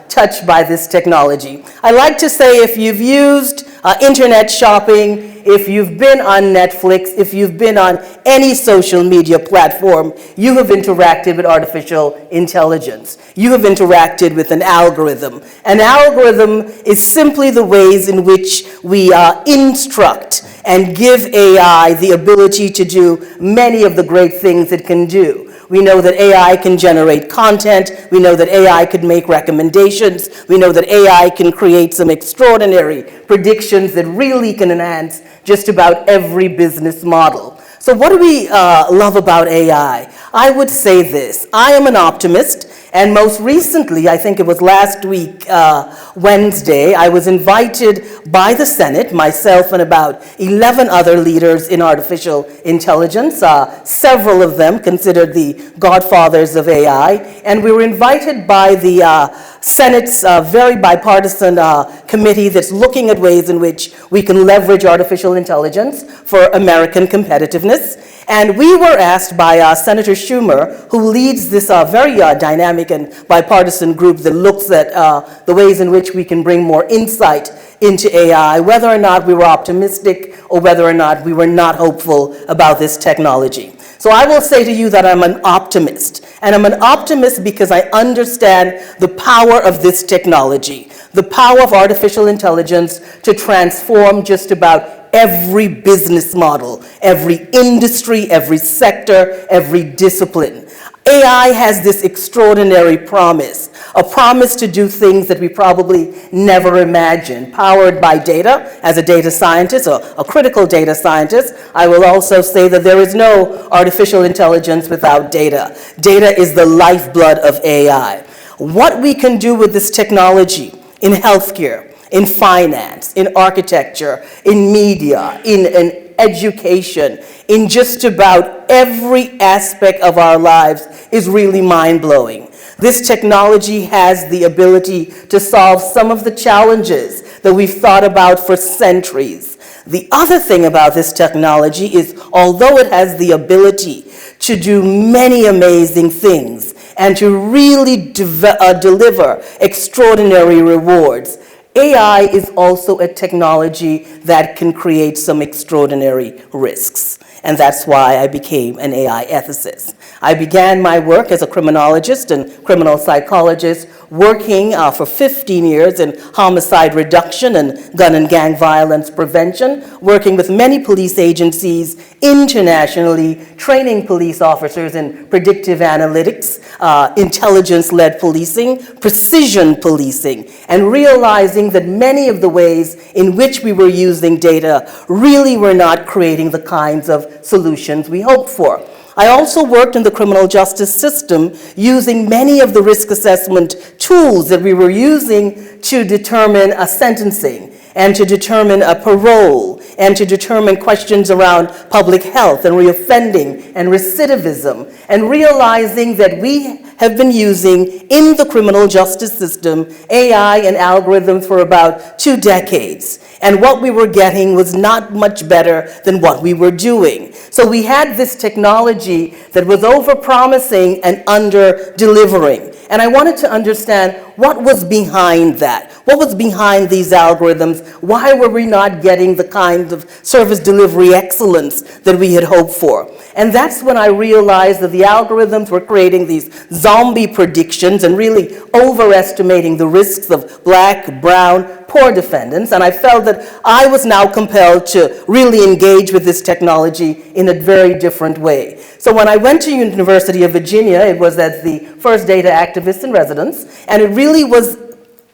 touched by this technology. I like to say if you've used internet shopping, if you've been on Netflix, if you've been on any social media platform, you have interacted with artificial intelligence. You have interacted with an algorithm. An algorithm is simply the ways in which we instruct and give AI the ability to do many of the great things it can do. We know that AI can generate content. We know that AI could make recommendations. We know that AI can create some extraordinary predictions that really can enhance just about every business model. So what do we love about AI? I would say this. I am an optimist, and most recently, I think it was last week, Wednesday, I was invited by the Senate, myself and about 11 other leaders in artificial intelligence, several of them considered the godfathers of AI, and we were invited by the Senate's very bipartisan committee that's looking at ways in which we can leverage artificial intelligence for American competitiveness. And we were asked by Senator Schumer, who leads this very dynamic and bipartisan group that looks at the ways in which we can bring more insight into AI, whether or not we were optimistic or whether or not we were not hopeful about this technology. So I will say to you that I'm an optimist. And I'm an optimist because I understand the power of this technology, the power of artificial intelligence to transform just about every business model, every industry, every sector, every discipline. AI has this extraordinary promise, a promise to do things that we probably never imagined, powered by data. As a data scientist, or a critical data scientist, I will also say that there is no artificial intelligence without data. Data is the lifeblood of AI. What we can do with this technology in healthcare, in finance, in architecture, in media, in education, in just about every aspect of our lives is really mind-blowing. This technology has the ability to solve some of the challenges that we've thought about for centuries. The other thing about this technology is, although it has the ability to do many amazing things and to really deliver extraordinary rewards, AI is also a technology that can create some extraordinary risks. And that's why I became an AI ethicist. I began my work as a criminologist and criminal psychologist, working for 15 years in homicide reduction and gun and gang violence prevention, working with many police agencies internationally, training police officers in predictive analytics, intelligence-led policing, precision policing, and realizing that many of the ways in which we were using data really were not creating the kinds of solutions we hoped for. I also worked in the criminal justice system using many of the risk assessment tools that we were using to determine a sentencing and to determine a parole and to determine questions around public health and reoffending and recidivism, and realizing that we have been using in the criminal justice system AI and algorithms for about 2 decades. And what we were getting was not much better than what we were doing. So we had this technology that was over-promising and under-delivering. And I wanted to understand what was behind that. What was behind these algorithms? Why were we not getting the kind of service delivery excellence that we had hoped for? And that's when I realized that the algorithms were creating these zombie predictions and really overestimating the risks of black, brown, poor defendants. And I felt that I was now compelled to really engage with this technology in a very different way. So when I went to University of Virginia, it was as the first data activist in residence, and it really was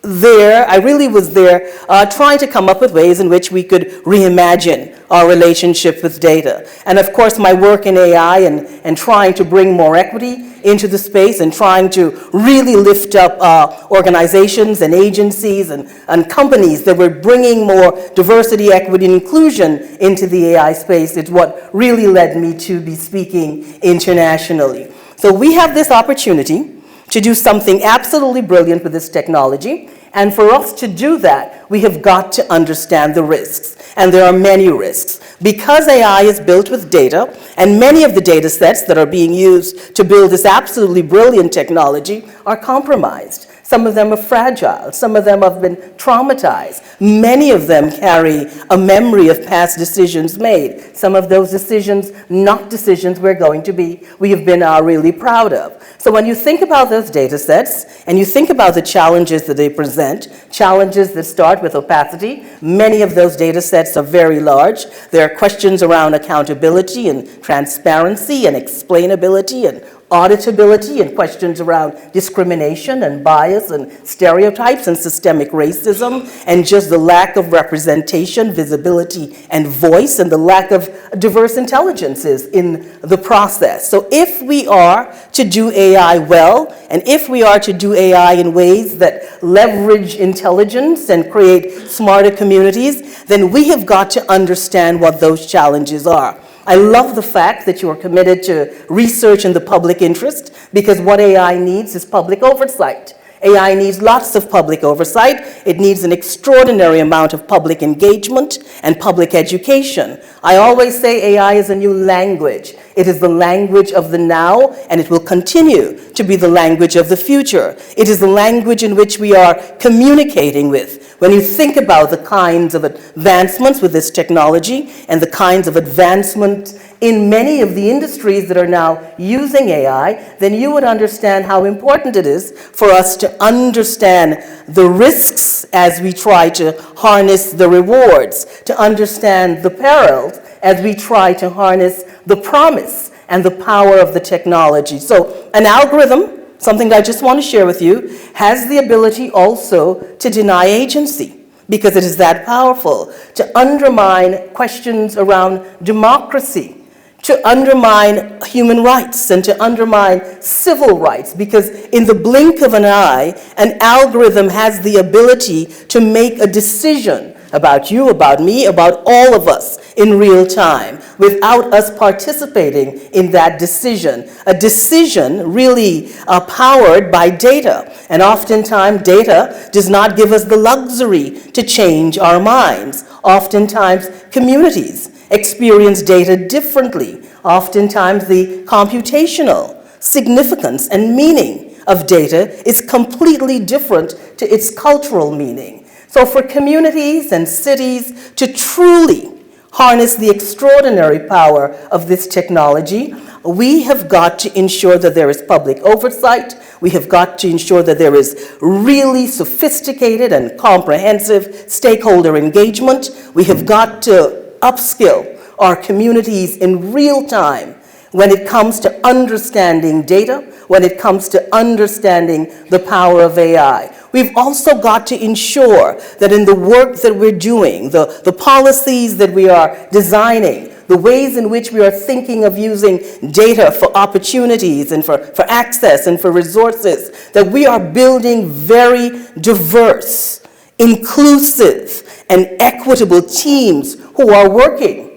I really was there trying to come up with ways in which we could reimagine our relationship with data. And of course, my work in AI and trying to bring more equity into the space and trying to really lift up organizations and agencies and companies that were bringing more diversity, equity, and inclusion into the AI space is what really led me to be speaking internationally. So we have this opportunity to do something absolutely brilliant with this technology. And for us to do that, we have got to understand the risks. And there are many risks. Because AI is built with data, and many of the data sets that are being used to build this absolutely brilliant technology are compromised. Some of them are fragile. Some of them have been traumatized. Many of them carry a memory of past decisions made. Some of those decisions, not decisions we have been really proud of. So when you think about those data sets, and you think about the challenges that they present, challenges that start with opacity, many of those data sets are very large. There are questions around accountability and transparency and explainability and auditability and questions around discrimination and bias and stereotypes and systemic racism and just the lack of representation, visibility, and voice and the lack of diverse intelligences in the process. So if we are to do AI well, and if we are to do AI in ways that leverage intelligence and create smarter communities, then we have got to understand what those challenges are. I love the fact that you are committed to research in the public interest, because what AI needs is public oversight. AI needs lots of public oversight. It needs an extraordinary amount of public engagement and public education. I always say AI is a new language. It is the language of the now, and it will continue to be the language of the future. It is the language in which we are communicating with. When you think about the kinds of advancements with this technology and the kinds of advancements in many of the industries that are now using AI, then you would understand how important it is for us to understand the risks as we try to harness the rewards, to understand the perils as we try to harness the promise and the power of the technology. So an algorithm, something that I just want to share with you, has the ability also to deny agency, because it is that powerful, to undermine questions around democracy, to undermine human rights, and to undermine civil rights, because in the blink of an eye, an algorithm has the ability to make a decision about you, about me, about all of us in real time, without us participating in that decision. A decision really powered by data. And oftentimes data does not give us the luxury to change our minds. Oftentimes communities experience data differently. Oftentimes the computational significance and meaning of data is completely different to its cultural meaning. So for communities and cities to truly harness the extraordinary power of this technology, we have got to ensure that there is public oversight. We have got to ensure that there is really sophisticated and comprehensive stakeholder engagement. We have got to upskill our communities in real time when it comes to understanding data, when it comes to understanding the power of AI. We've also got to ensure that in the work that we're doing, the policies that we are designing, the ways in which we are thinking of using data for opportunities and for access and for resources, that we are building very diverse, inclusive, and equitable teams who are working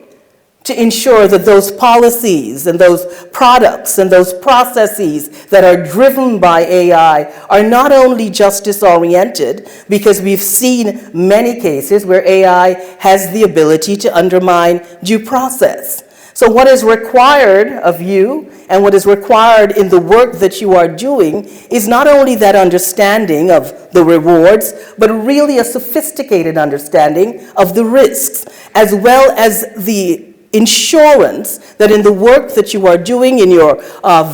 to ensure that those policies and those products and those processes that are driven by AI are not only justice-oriented, because we've seen many cases where AI has the ability to undermine due process. So what is required of you and what is required in the work that you are doing is not only that understanding of the rewards, but really a sophisticated understanding of the risks, as well as the insurance that in the work that you are doing in your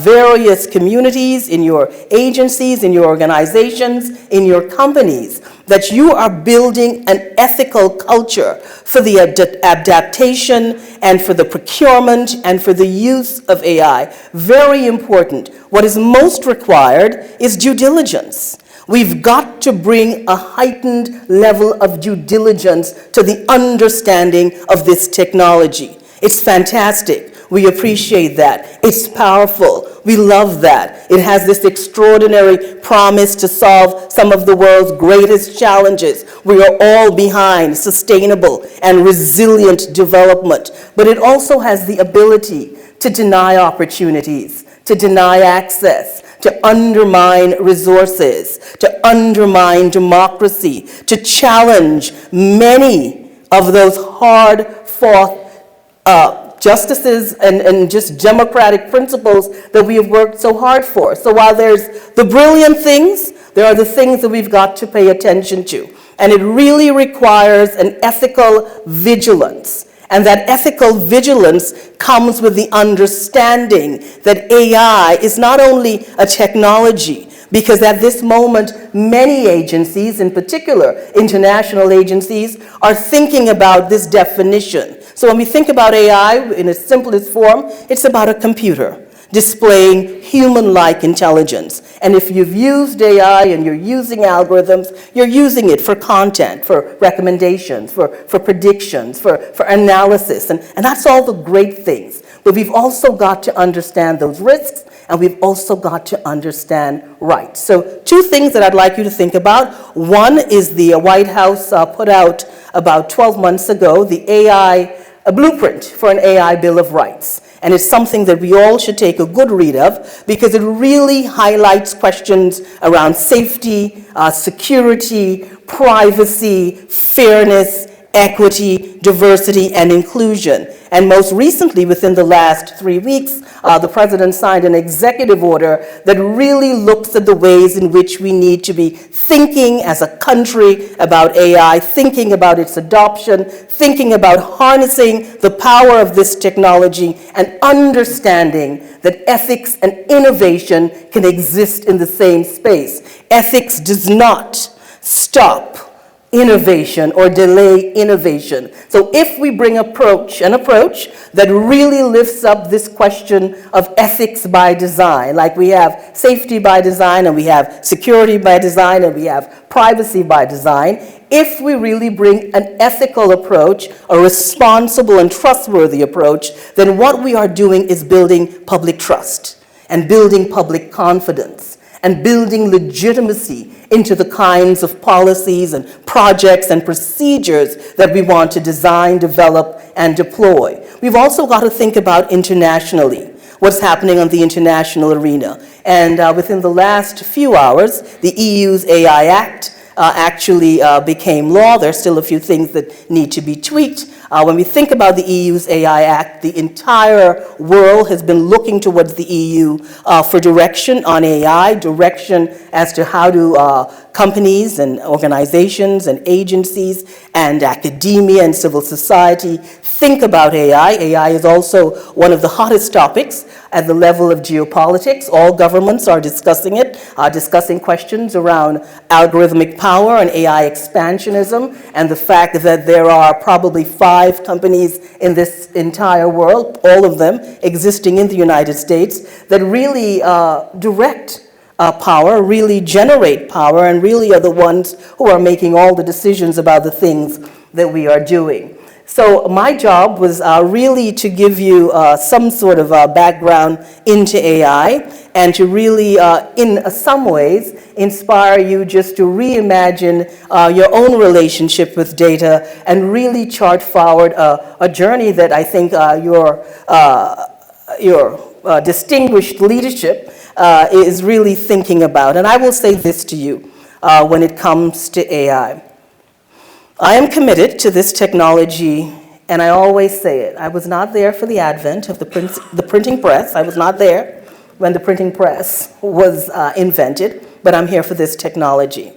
various communities, in your agencies, in your organizations, in your companies, that you are building an ethical culture for the adaptation and for the procurement and for the use of AI. Very important. What is most required is due diligence. We've got to bring a heightened level of due diligence to the understanding of this technology. It's fantastic. We appreciate that. It's powerful. We love that. It has this extraordinary promise to solve some of the world's greatest challenges. We are all behind sustainable and resilient development. But it also has the ability to deny opportunities, to deny access, to undermine resources, to undermine democracy, to challenge many of those hard-fought justices and just democratic principles that we have worked so hard for. So while there's the brilliant things, there are the things that we've got to pay attention to. And it really requires an ethical vigilance. And that ethical vigilance comes with the understanding that AI is not only a technology, because at this moment, many agencies, in particular international agencies, are thinking about this definition. So when we think about AI in its simplest form, it's about a computer displaying human-like intelligence. And if you've used AI and you're using algorithms, you're using it for content, for recommendations, for predictions, for analysis. And that's all the great things. But we've also got to understand those risks, and we've also got to understand rights. So 2 things that I'd like you to think about. One is the White House put out about 12 months ago, a blueprint for an AI Bill of Rights. And it's something that we all should take a good read of, because it really highlights questions around safety, security, privacy, fairness, equity, diversity, and inclusion. And most recently, within the last 3 weeks, the president signed an executive order that really looks at the ways in which we need to be thinking as a country about AI, thinking about its adoption, thinking about harnessing the power of this technology, and understanding that ethics and innovation can exist in the same space. Ethics does not stop innovation or delay innovation. So if we bring an approach that really lifts up this question of ethics by design, like we have safety by design, and we have security by design, and we have privacy by design, if we really bring an ethical approach, a responsible and trustworthy approach, then what we are doing is building public trust and building public confidence and building legitimacy into the kinds of policies and projects and procedures that we want to design, develop, and deploy. We've also got to think about internationally, what's happening on the international arena. And within the last few hours, the EU's AI Act actually became law. There's still a few things that need to be tweaked. When we think about the EU's AI Act, the entire world has been looking towards the EU for direction on AI, direction as to how do companies and organizations and agencies and academia and civil society think about AI. AI is also one of the hottest topics at the level of geopolitics. All governments are discussing it, discussing questions around algorithmic power and AI expansionism, and the fact that there are probably 5 companies in this entire world, all of them existing in the United States, that really direct power, really generate power, and really are the ones who are making all the decisions about the things that we are doing. So my job was really to give you some sort of background into AI, and to really, in some ways, inspire you just to reimagine your own relationship with data and really chart forward a journey that I think your distinguished leadership is really thinking about. And I will say this to you when it comes to AI. I am committed to this technology, and I always say it. I was not there for the advent of the printing press. I was not there when the printing press was invented, but I'm here for this technology.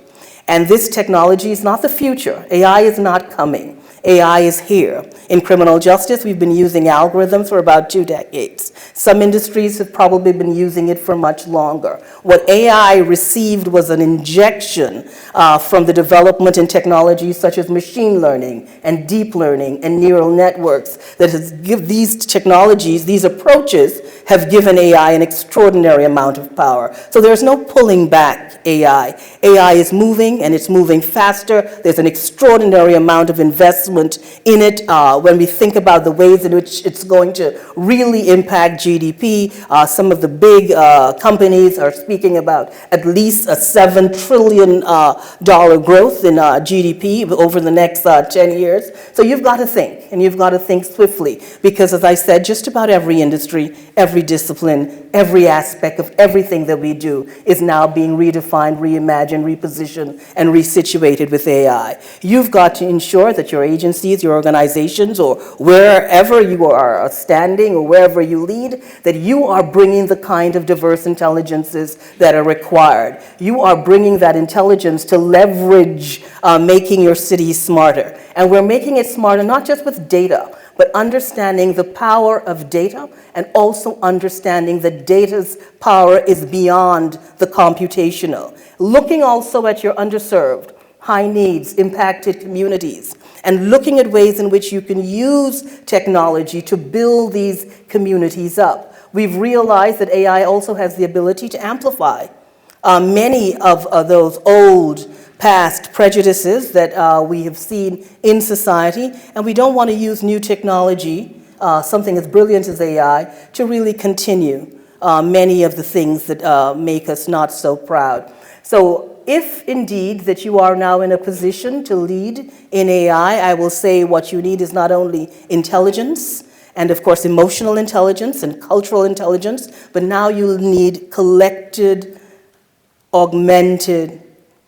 And this technology is not the future. AI is not coming. AI is here. In criminal justice, we've been using algorithms for about 2 decades. Some industries have probably been using it for much longer. What AI received was an injection from the development in technologies such as machine learning and deep learning and neural networks that has given these technologies, these approaches, have given AI an extraordinary amount of power. So there's no pulling back AI. AI is moving, and it's moving faster. There's an extraordinary amount of investment in it. When we think about the ways in which it's going to really impact GDP, some of the big companies are speaking about at least a $7 trillion growth in GDP over the next 10 years. So you've got to think, and you've got to think swiftly, because as I said, just about every industry, every discipline, every aspect of everything that we do is now being redefined, reimagined, repositioned, and resituated with AI. You've got to ensure that your agencies, your organizations, or wherever you are standing or wherever you lead, that you are bringing the kind of diverse intelligences that are required. You are bringing that intelligence to leverage making your cities smarter. And we're making it smarter not just with data, but understanding the power of data, and also understanding that data's power is beyond the computational. Looking also at your underserved, high needs, impacted communities, and looking at ways in which you can use technology to build these communities up. We've realized that AI also has the ability to amplify many of those old past prejudices that we have seen in society, and we don't want to use new technology, something as brilliant as AI, to really continue many of the things that make us not so proud. So if indeed that you are now in a position to lead in AI, I will say what you need is not only intelligence, and of course emotional intelligence and cultural intelligence, but now you need collected, augmented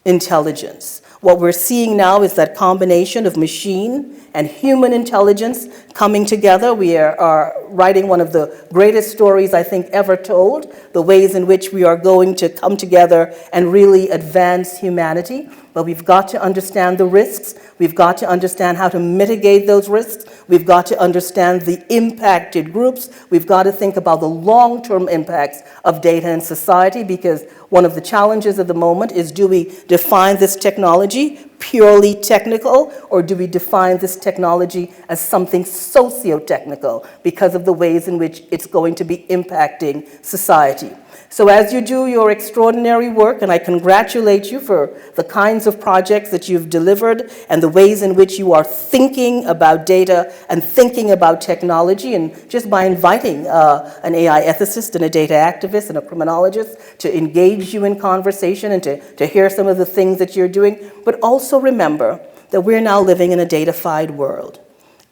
intelligence. What we're seeing now is that combination of machine and human intelligence coming together. We are writing one of the greatest stories I think ever told, the ways in which we are going to come together and really advance humanity. But we've got to understand the risks. We've got to understand how to mitigate those risks. We've got to understand the impacted groups. We've got to think about the long-term impacts of data in society, because one of the challenges of the moment is, do we define this technology purely technical, or do we define this technology as something socio-technical because of the ways in which it's going to be impacting society? So as you do your extraordinary work, and I congratulate you for the kinds of projects that you've delivered and the ways in which you are thinking about data and thinking about technology, and just by inviting an AI ethicist and a data activist and a criminologist to engage you in conversation and to hear some of the things that you're doing. But also remember that we're now living in a data-fied world,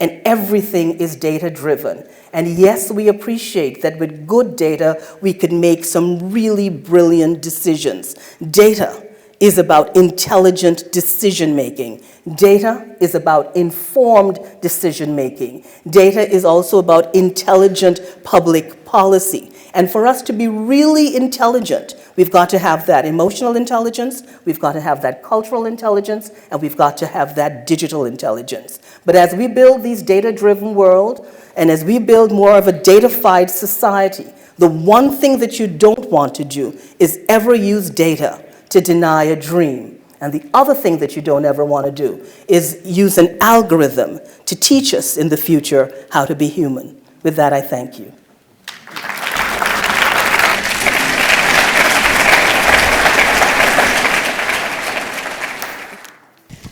and everything is data-driven. And yes, we appreciate that with good data, we could make some really brilliant decisions. Data is about intelligent decision-making. Data is about informed decision-making. Data is also about intelligent public policy. And for us to be really intelligent, we've got to have that emotional intelligence, we've got to have that cultural intelligence, and we've got to have that digital intelligence. But as we build these data-driven world, and as we build more of a data-fied society, the one thing that you don't want to do is ever use data to deny a dream. And the other thing that you don't ever want to do is use an algorithm to teach us in the future how to be human. With that, I thank you.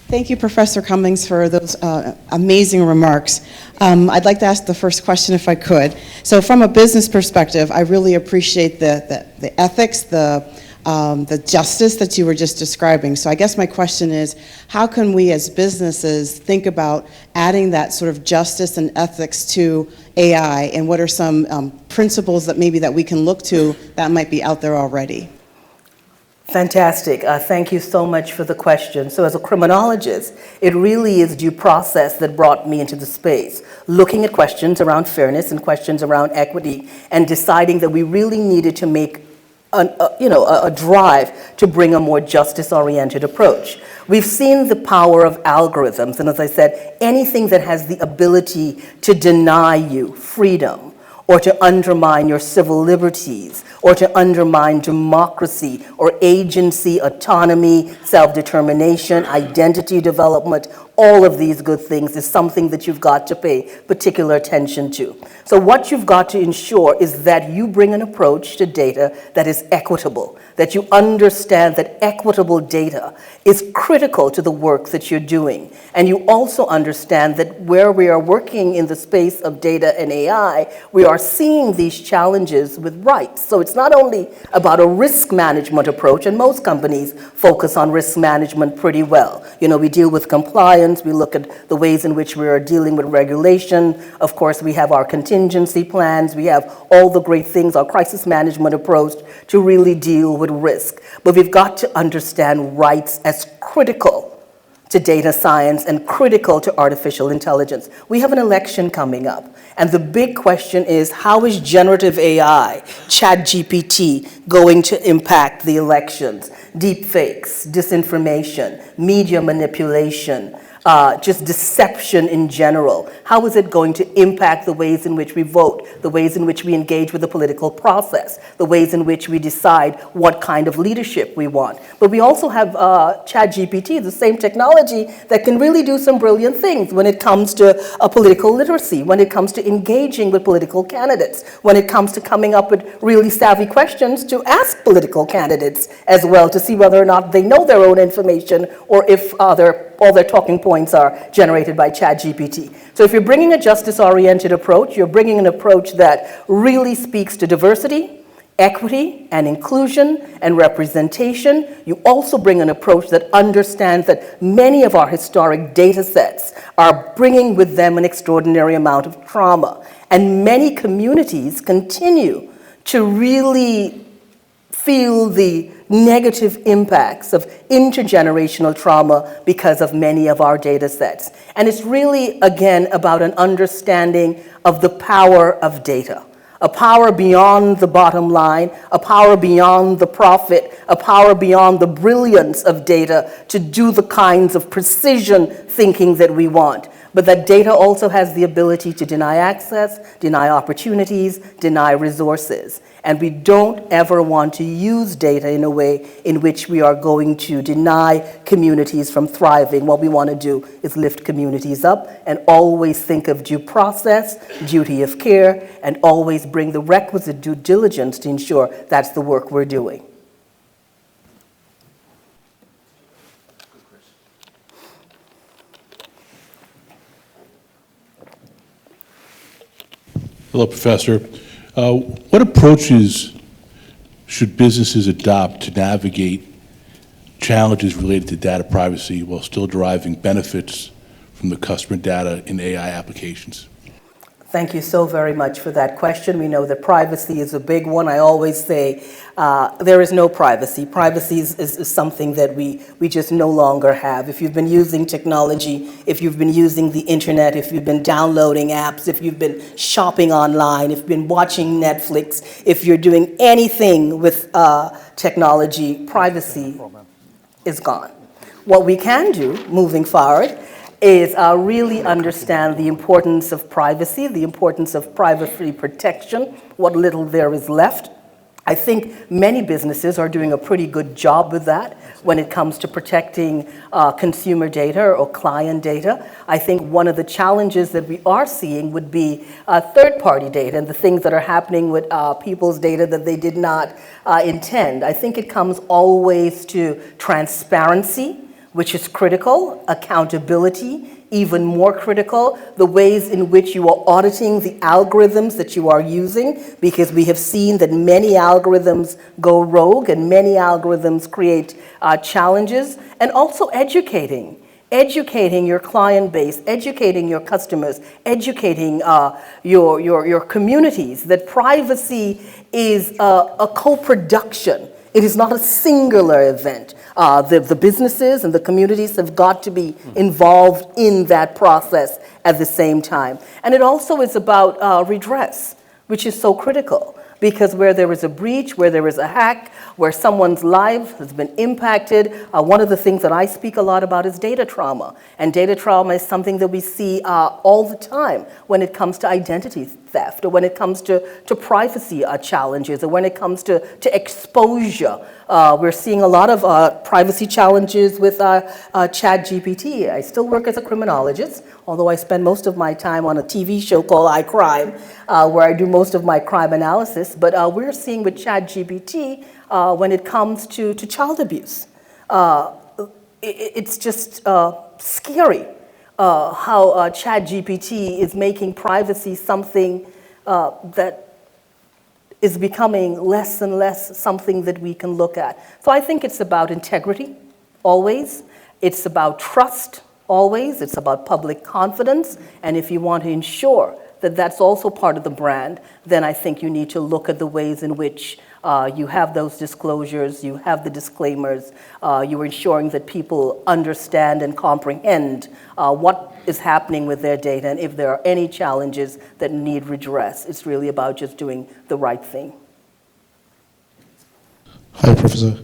Thank you, Professor Cummings, for those amazing remarks. I'd like to ask the first question if I could. So from a business perspective, I really appreciate the ethics, the justice that you were just describing. So I guess my question is, how can we as businesses think about adding that sort of justice and ethics to AI, and what are some principles that maybe that we can look to that might be out there already? Fantastic. Thank you so much for the question. So as a criminologist, it really is due process that brought me into the space, looking at questions around fairness and questions around equity, and deciding that we really needed to make a drive to bring a more justice-oriented approach. We've seen the power of algorithms, and as I said, anything that has the ability to deny you freedom, or to undermine your civil liberties, or to undermine democracy or agency, autonomy, self-determination, identity development. All of these good things is something that you've got to pay particular attention to. So what you've got to ensure is that you bring an approach to data that is equitable, that you understand that equitable data is critical to the work that you're doing. And you also understand that where we are working in the space of data and AI, we are seeing these challenges with rights. So it's not only about a risk management approach, and most companies focus on risk management pretty well. You know, we deal with compliance, we look at the ways in which we are dealing with regulation. Of course, we have our contingency plans, we have all the great things, our crisis management approach to really deal with risk. But we've got to understand rights as critical to data science and critical to artificial intelligence. We have an election coming up, and the big question is, how is generative AI, ChatGPT, going to impact the elections? Deepfakes, disinformation, media manipulation, just deception in general. How is it going to impact the ways in which we vote, the ways in which we engage with the political process, the ways in which we decide what kind of leadership we want? But we also have ChatGPT, the same technology that can really do some brilliant things when it comes to political literacy, when it comes to engaging with political candidates, when it comes to coming up with really savvy questions to ask political candidates as well to see whether or not they know their own information or if all their talking points are generated by ChatGPT. So if you're bringing a justice-oriented approach, you're bringing an approach that really speaks to diversity, equity, and inclusion, and representation. You also bring an approach that understands that many of our historic data sets are bringing with them an extraordinary amount of trauma. And many communities continue to really feel the negative impacts of intergenerational trauma because of many of our data sets. And it's really, again, about an understanding of the power of data, a power beyond the bottom line, a power beyond the profit, a power beyond the brilliance of data to do the kinds of precision thinking that we want. But that data also has the ability to deny access, deny opportunities, deny resources. And we don't ever want to use data in a way in which we are going to deny communities from thriving. What we want to do is lift communities up and always think of due process, duty of care, and always bring the requisite due diligence to ensure that's the work we're doing. Hello, Professor. What approaches should businesses adopt to navigate challenges related to data privacy while still deriving benefits from the customer data in AI applications? Thank you so very much for that question. We know that privacy is a big one. I always say there is no privacy. Privacy is something that we just no longer have. If you've been using technology, if you've been using the internet, if you've been downloading apps, if you've been shopping online, if you've been watching Netflix, if you're doing anything with technology, privacy is gone. What we can do moving forward is really understand the importance of privacy, the importance of privacy protection, what little there is left. I think many businesses are doing a pretty good job with that when it comes to protecting consumer data or client data. I think one of the challenges that we are seeing would be third-party data and the things that are happening with people's data that they did not intend. I think it comes always to transparency, which is critical, accountability, even more critical, the ways in which you are auditing the algorithms that you are using, because we have seen that many algorithms go rogue and many algorithms create challenges, and also educating your client base, educating your customers, educating your communities, that privacy is a co-production. It is not a singular event. The businesses and the communities have got to be involved in that process at the same time. And it also is about redress, which is so critical, because where there is a breach, where there is a hack, where someone's life has been impacted. One of the things that I speak a lot about is data trauma. And data trauma is something that we see all the time when it comes to identity theft, or when it comes to privacy challenges, or when it comes to exposure. We're seeing a lot of privacy challenges with ChatGPT. I still work as a criminologist, although I spend most of my time on a TV show called iCrime, where I do most of my crime analysis. But we're seeing with ChatGPT, when it comes to child abuse, it's just scary how ChatGPT is making privacy something that is becoming less and less something that we can look at. So I think it's about integrity, always. It's about trust, always. It's about public confidence. And if you want to ensure that that's also part of the brand, then I think you need to look at the ways in which you have those disclosures, you have the disclaimers, you're ensuring that people understand and comprehend what is happening with their data, and if there are any challenges that need redress. It's really about just doing the right thing. Hi, Professor.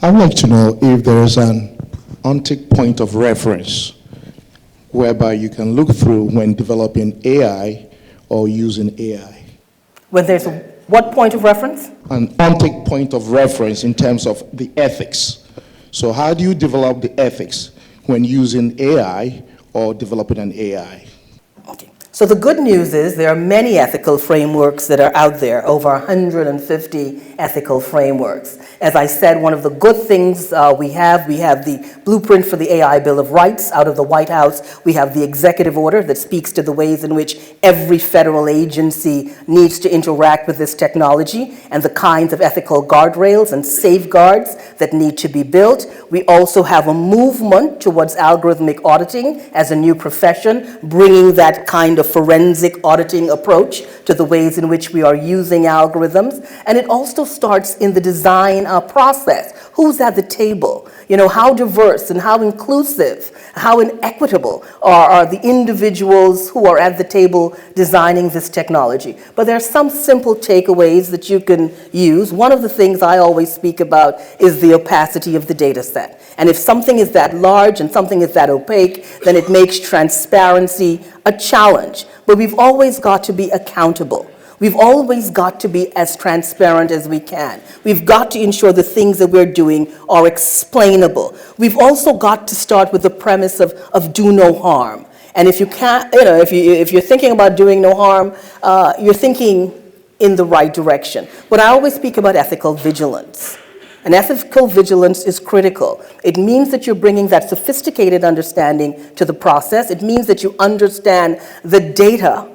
I would like to know if there is an on-tick point of reference whereby you can look through when developing AI or using AI. When there's what point of reference? An on-tick point of reference in terms of the ethics. So how do you develop the ethics when using AI or developing an AI? Okay. So the good news is there are many ethical frameworks that are out there, over 150 ethical frameworks. As I said, one of the good things we have the blueprint for the AI Bill of Rights out of the White House. We have the executive order that speaks to the ways in which every federal agency needs to interact with this technology and the kinds of ethical guardrails and safeguards that need to be built. We also have a movement towards algorithmic auditing as a new profession, bringing that kind of forensic auditing approach to the ways in which we are using algorithms. And it also starts in the design process. Who's at the table? You know, how diverse and how inclusive, how inequitable are the individuals who are at the table designing this technology? But there are some simple takeaways that you can use. One of the things I always speak about is the opacity of the data set. And if something is that large and something is that opaque, then it makes transparency a challenge. But we've always got to be accountable. We've always got to be as transparent as we can. We've got to ensure the things that we're doing are explainable. We've also got to start with the premise of do no harm. And if you can't, you know, if you're thinking about doing no harm, you're thinking in the right direction. But I always speak about ethical vigilance. And ethical vigilance is critical. It means that you're bringing that sophisticated understanding to the process. It means that you understand the data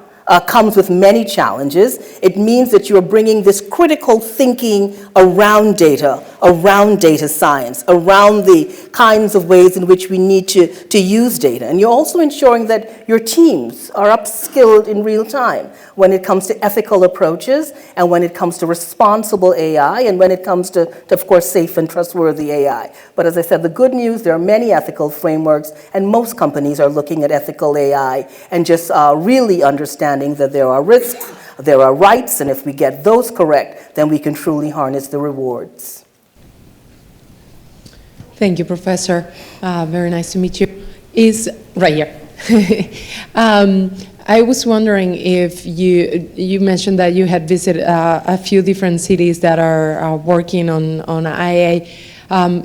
comes with many challenges. It means that you're bringing this critical thinking around data science, around the kinds of ways in which we need to use data. And you're also ensuring that your teams are upskilled in real time when it comes to ethical approaches, and when it comes to responsible AI, and when it comes to of course, safe and trustworthy AI. But as I said, the good news, there are many ethical frameworks, and most companies are looking at ethical AI and just really understanding that there are risks, there are rights, and if we get those correct, then we can truly harness the rewards. Thank you, Professor. Very nice to meet you. Is right here. I was wondering if you mentioned that you had visited a few different cities that are working on IA.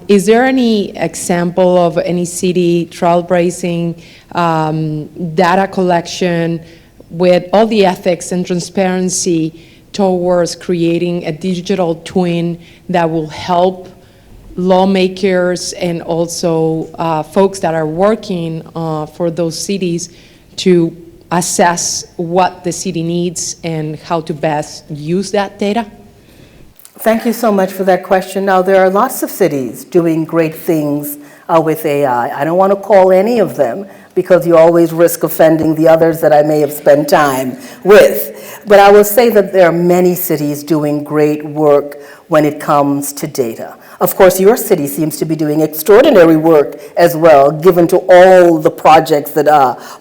Is there any example of any city trailblazing data collection with all the ethics and transparency towards creating a digital twin that will help lawmakers and also folks that are working for those cities to assess what the city needs and how to best use that data? Thank you so much for that question. Now, there are lots of cities doing great things with AI. I don't want to call any of them because you always risk offending the others that I may have spent time with. But I will say that there are many cities doing great work when it comes to data. Of course, your city seems to be doing extraordinary work as well, given to all the projects that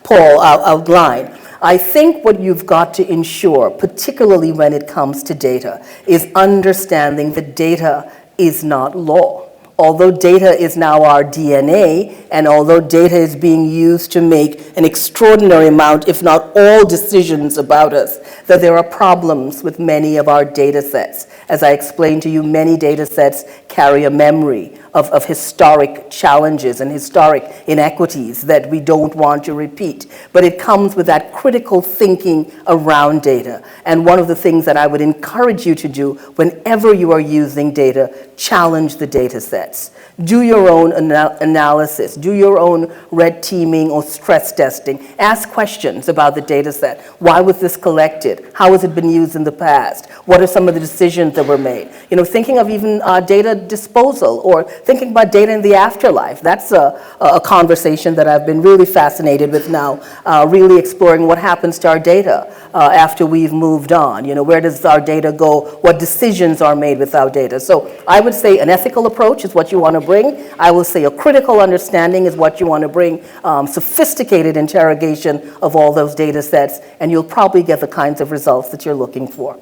Paul outlined. I think what you've got to ensure, particularly when it comes to data, is understanding that data is not law. Although data is now our DNA, and although data is being used to make an extraordinary amount, if not all decisions about us, that there are problems with many of our data sets. As I explained to you, many data sets carry a memory of historic challenges and historic inequities that we don't want to repeat. But it comes with that critical thinking around data. And one of the things that I would encourage you to do whenever you are using data, challenge the data sets. Do your own analysis, do your own red teaming or stress testing. Ask questions about the data set. Why was this collected? How has it been used in the past? What are some of the decisions that were made? You know, thinking of even data disposal or thinking about data in the afterlife. That's a conversation that I've been really fascinated with now, really exploring what happens to our data after we've moved on. You know, where does our data go? What decisions are made with our data? So I would say an ethical approach is what you want to bring. I will say a critical understanding is what you want to bring, sophisticated interrogation of all those data sets, and you'll probably get the kinds of results that you're looking for.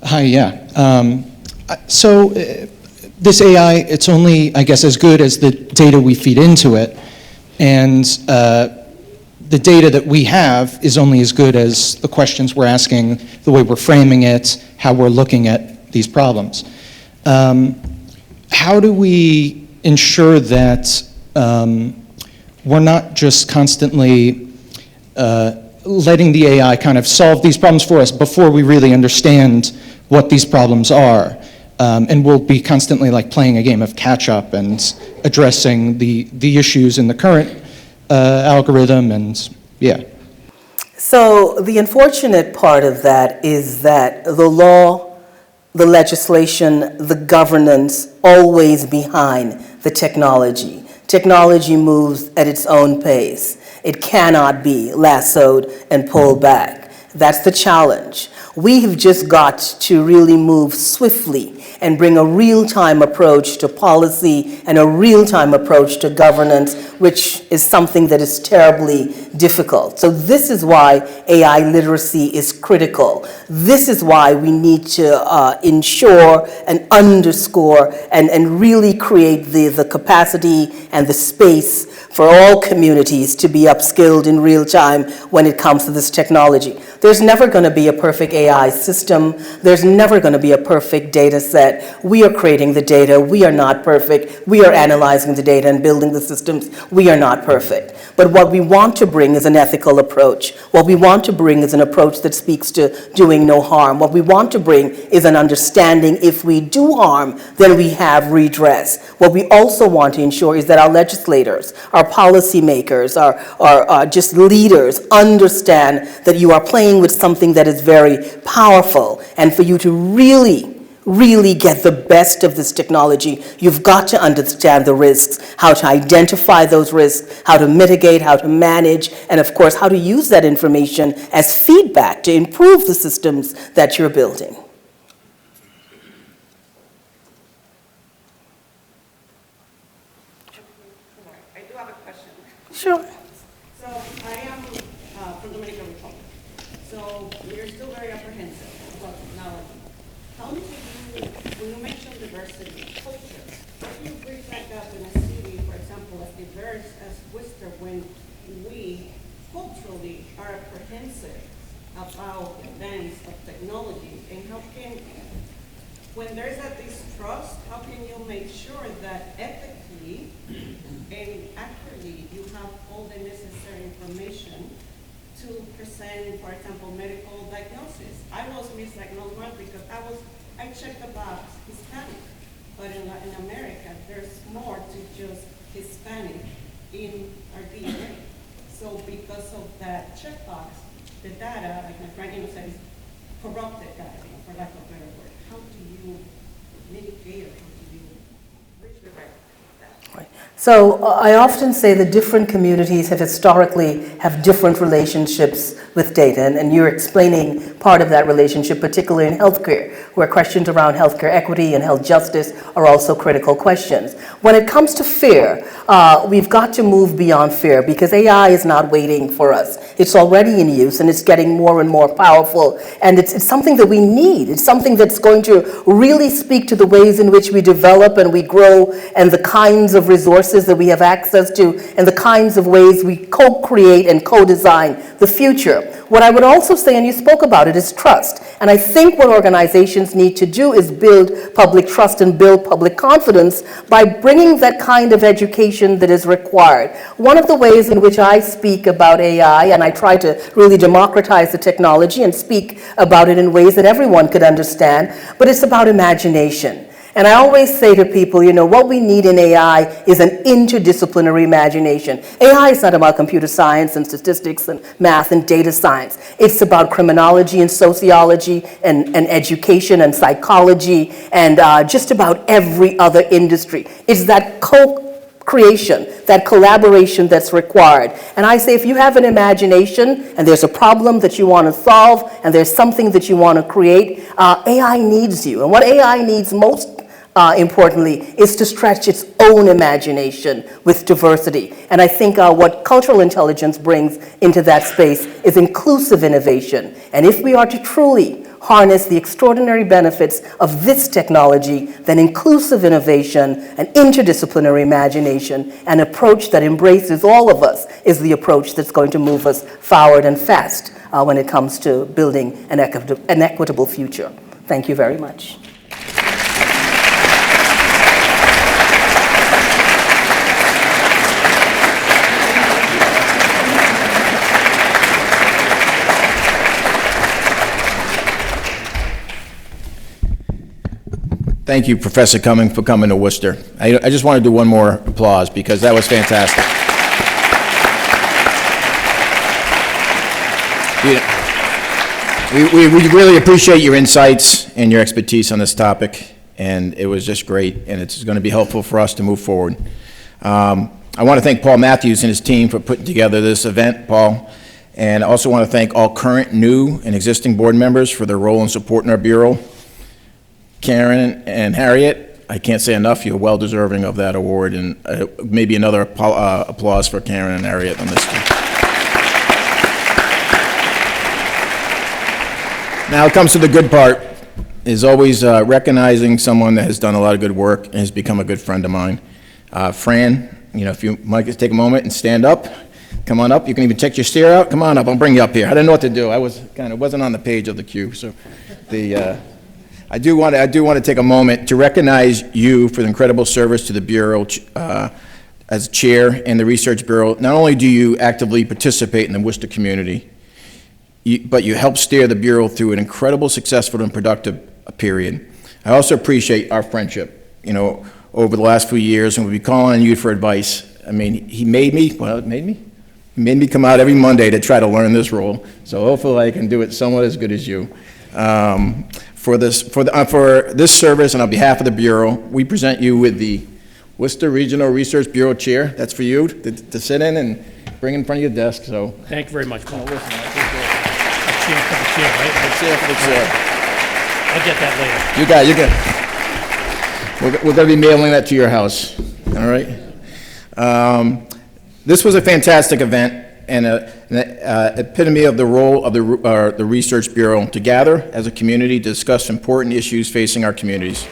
Hi, yeah. So this AI, it's only, I guess, as good as the data we feed into it, and the data that we have is only as good as the questions we're asking, the way we're framing it, how we're looking at these problems. How do we ensure that we're not just constantly letting the AI kind of solve these problems for us before we really understand what these problems are? And we'll be constantly like playing a game of catch-up and addressing the issues in the current algorithm, and yeah. So the unfortunate part of that is that the law, the legislation, the governance always behind the technology. Technology moves at its own pace. It cannot be lassoed and pulled back. That's the challenge. We have just got to really move swiftly and bring a real-time approach to policy and a real-time approach to governance, which is something that is terribly difficult. So this is why AI literacy is critical. This is why we need to ensure and underscore and really create the capacity and the space for all communities to be upskilled in real time when it comes to this technology. There's never going to be a perfect AI system. There's never going to be a perfect data set. We are creating the data. We are not perfect. We are analyzing the data and building the systems. We are not perfect. But what we want to bring is an ethical approach. What we want to bring is an approach that speaks to doing no harm. What we want to bring is an understanding if we do harm, then we have redress. What we also want to ensure is that our legislators, our policymakers, our just leaders understand that you are playing with something that is very powerful, and for you to really get the best of this technology, you've got to understand the risks, how to identify those risks, how to mitigate, how to manage, and of course, how to use that information as feedback to improve the systems that you're building. I do have a question. Sure. So I am from the Dominican Republic. So we're still very apprehensive about technology. How do you, when you mention diversity, culture, how do you bridge that gap in a city, for example, as diverse as Worcester, when we culturally are apprehensive about the advance of technology? And how can, when there's a distrust, how can you make sure that ethically and accurately you have all the necessary information to present, for example, medical diagnosis? I was misdiagnosed once because I checked the box Hispanic, but in Latin America, there's more to just Hispanic in our DNA. So because of that checkbox, the data, like my friend said, is corrupted data, for lack of a better word. How do you mitigate, or how do you redirect that? So I often say that different communities have historically have different relationships with data, and you're explaining part of that relationship, particularly in healthcare, where questions around healthcare equity and health justice are also critical questions. When it comes to fear, we've got to move beyond fear because AI is not waiting for us. It's already in use and it's getting more and more powerful, and it's something that we need. It's something that's going to really speak to the ways in which we develop and we grow and the kinds of resources that we have access to and the kinds of ways we co-create and co-design the future. What I would also say, and you spoke about it, is trust. And I think what organizations need to do is build public trust and build public confidence by bringing that kind of education that is required. One of the ways in which I speak about AI, and I try to really democratize the technology and speak about it in ways that everyone could understand, but it's about imagination. And I always say to people, you know, what we need in AI is an interdisciplinary imagination. AI is not about computer science and statistics and math and data science. It's about criminology and sociology and education and psychology and just about every other industry. It's that co-creation, that collaboration that's required. And I say if you have an imagination and there's a problem that you want to solve and there's something that you want to create, AI needs you. And what AI needs most importantly, is to stretch its own imagination with diversity. And I think what cultural intelligence brings into that space is inclusive innovation. And if we are to truly harness the extraordinary benefits of this technology, then inclusive innovation, an interdisciplinary imagination, an approach that embraces all of us is the approach that's going to move us forward and fast when it comes to building an equitable future. Thank you very much. Thank you, Professor Cummings, for coming to Worcester. I just want to do one more applause because that was fantastic. We really appreciate your insights and your expertise on this topic, and it was just great, and it's going to be helpful for us to move forward. I want to thank Paul Matthews and his team for putting together this event, Paul, and I also want to thank all current, new, and existing board members for their role in supporting our Bureau. Karyn and Harriette, I can't say enough, you're well deserving of that award, and maybe another applause for Karyn and Harriette on this one. Now it comes to the good part, is always recognizing someone that has done a lot of good work and has become a good friend of mine. Fran, you know, if you might just take a moment and stand up, come on up. You can even take your steer out. Come on up, I'll bring you up here. I didn't know what to do. I wasn't on the page of the queue, so I do want to take a moment to recognize you for the incredible service to the Bureau as chair and the Research Bureau. Not only do you actively participate in the Worcester community, but you help steer the Bureau through an incredible, successful, and productive period. I also appreciate our friendship, you know, over the last few years, and we'll be calling on you for advice. I mean, he made me come out every Monday to try to learn this role, so hopefully I can do it somewhat as good as you. For this service and on behalf of the Bureau, we present you with the Worcester Regional Research Bureau Chair. That's for you to sit in and bring in front of your desk. So thank you very much, Paul. Listen, I appreciate it. A chair for the chair, right? A chair for the chair. I'll get that later. You got it. We're going to be mailing that to your house. All right. This was a fantastic event and an epitome of the role of the Research Bureau to gather as a community to discuss important issues facing our communities.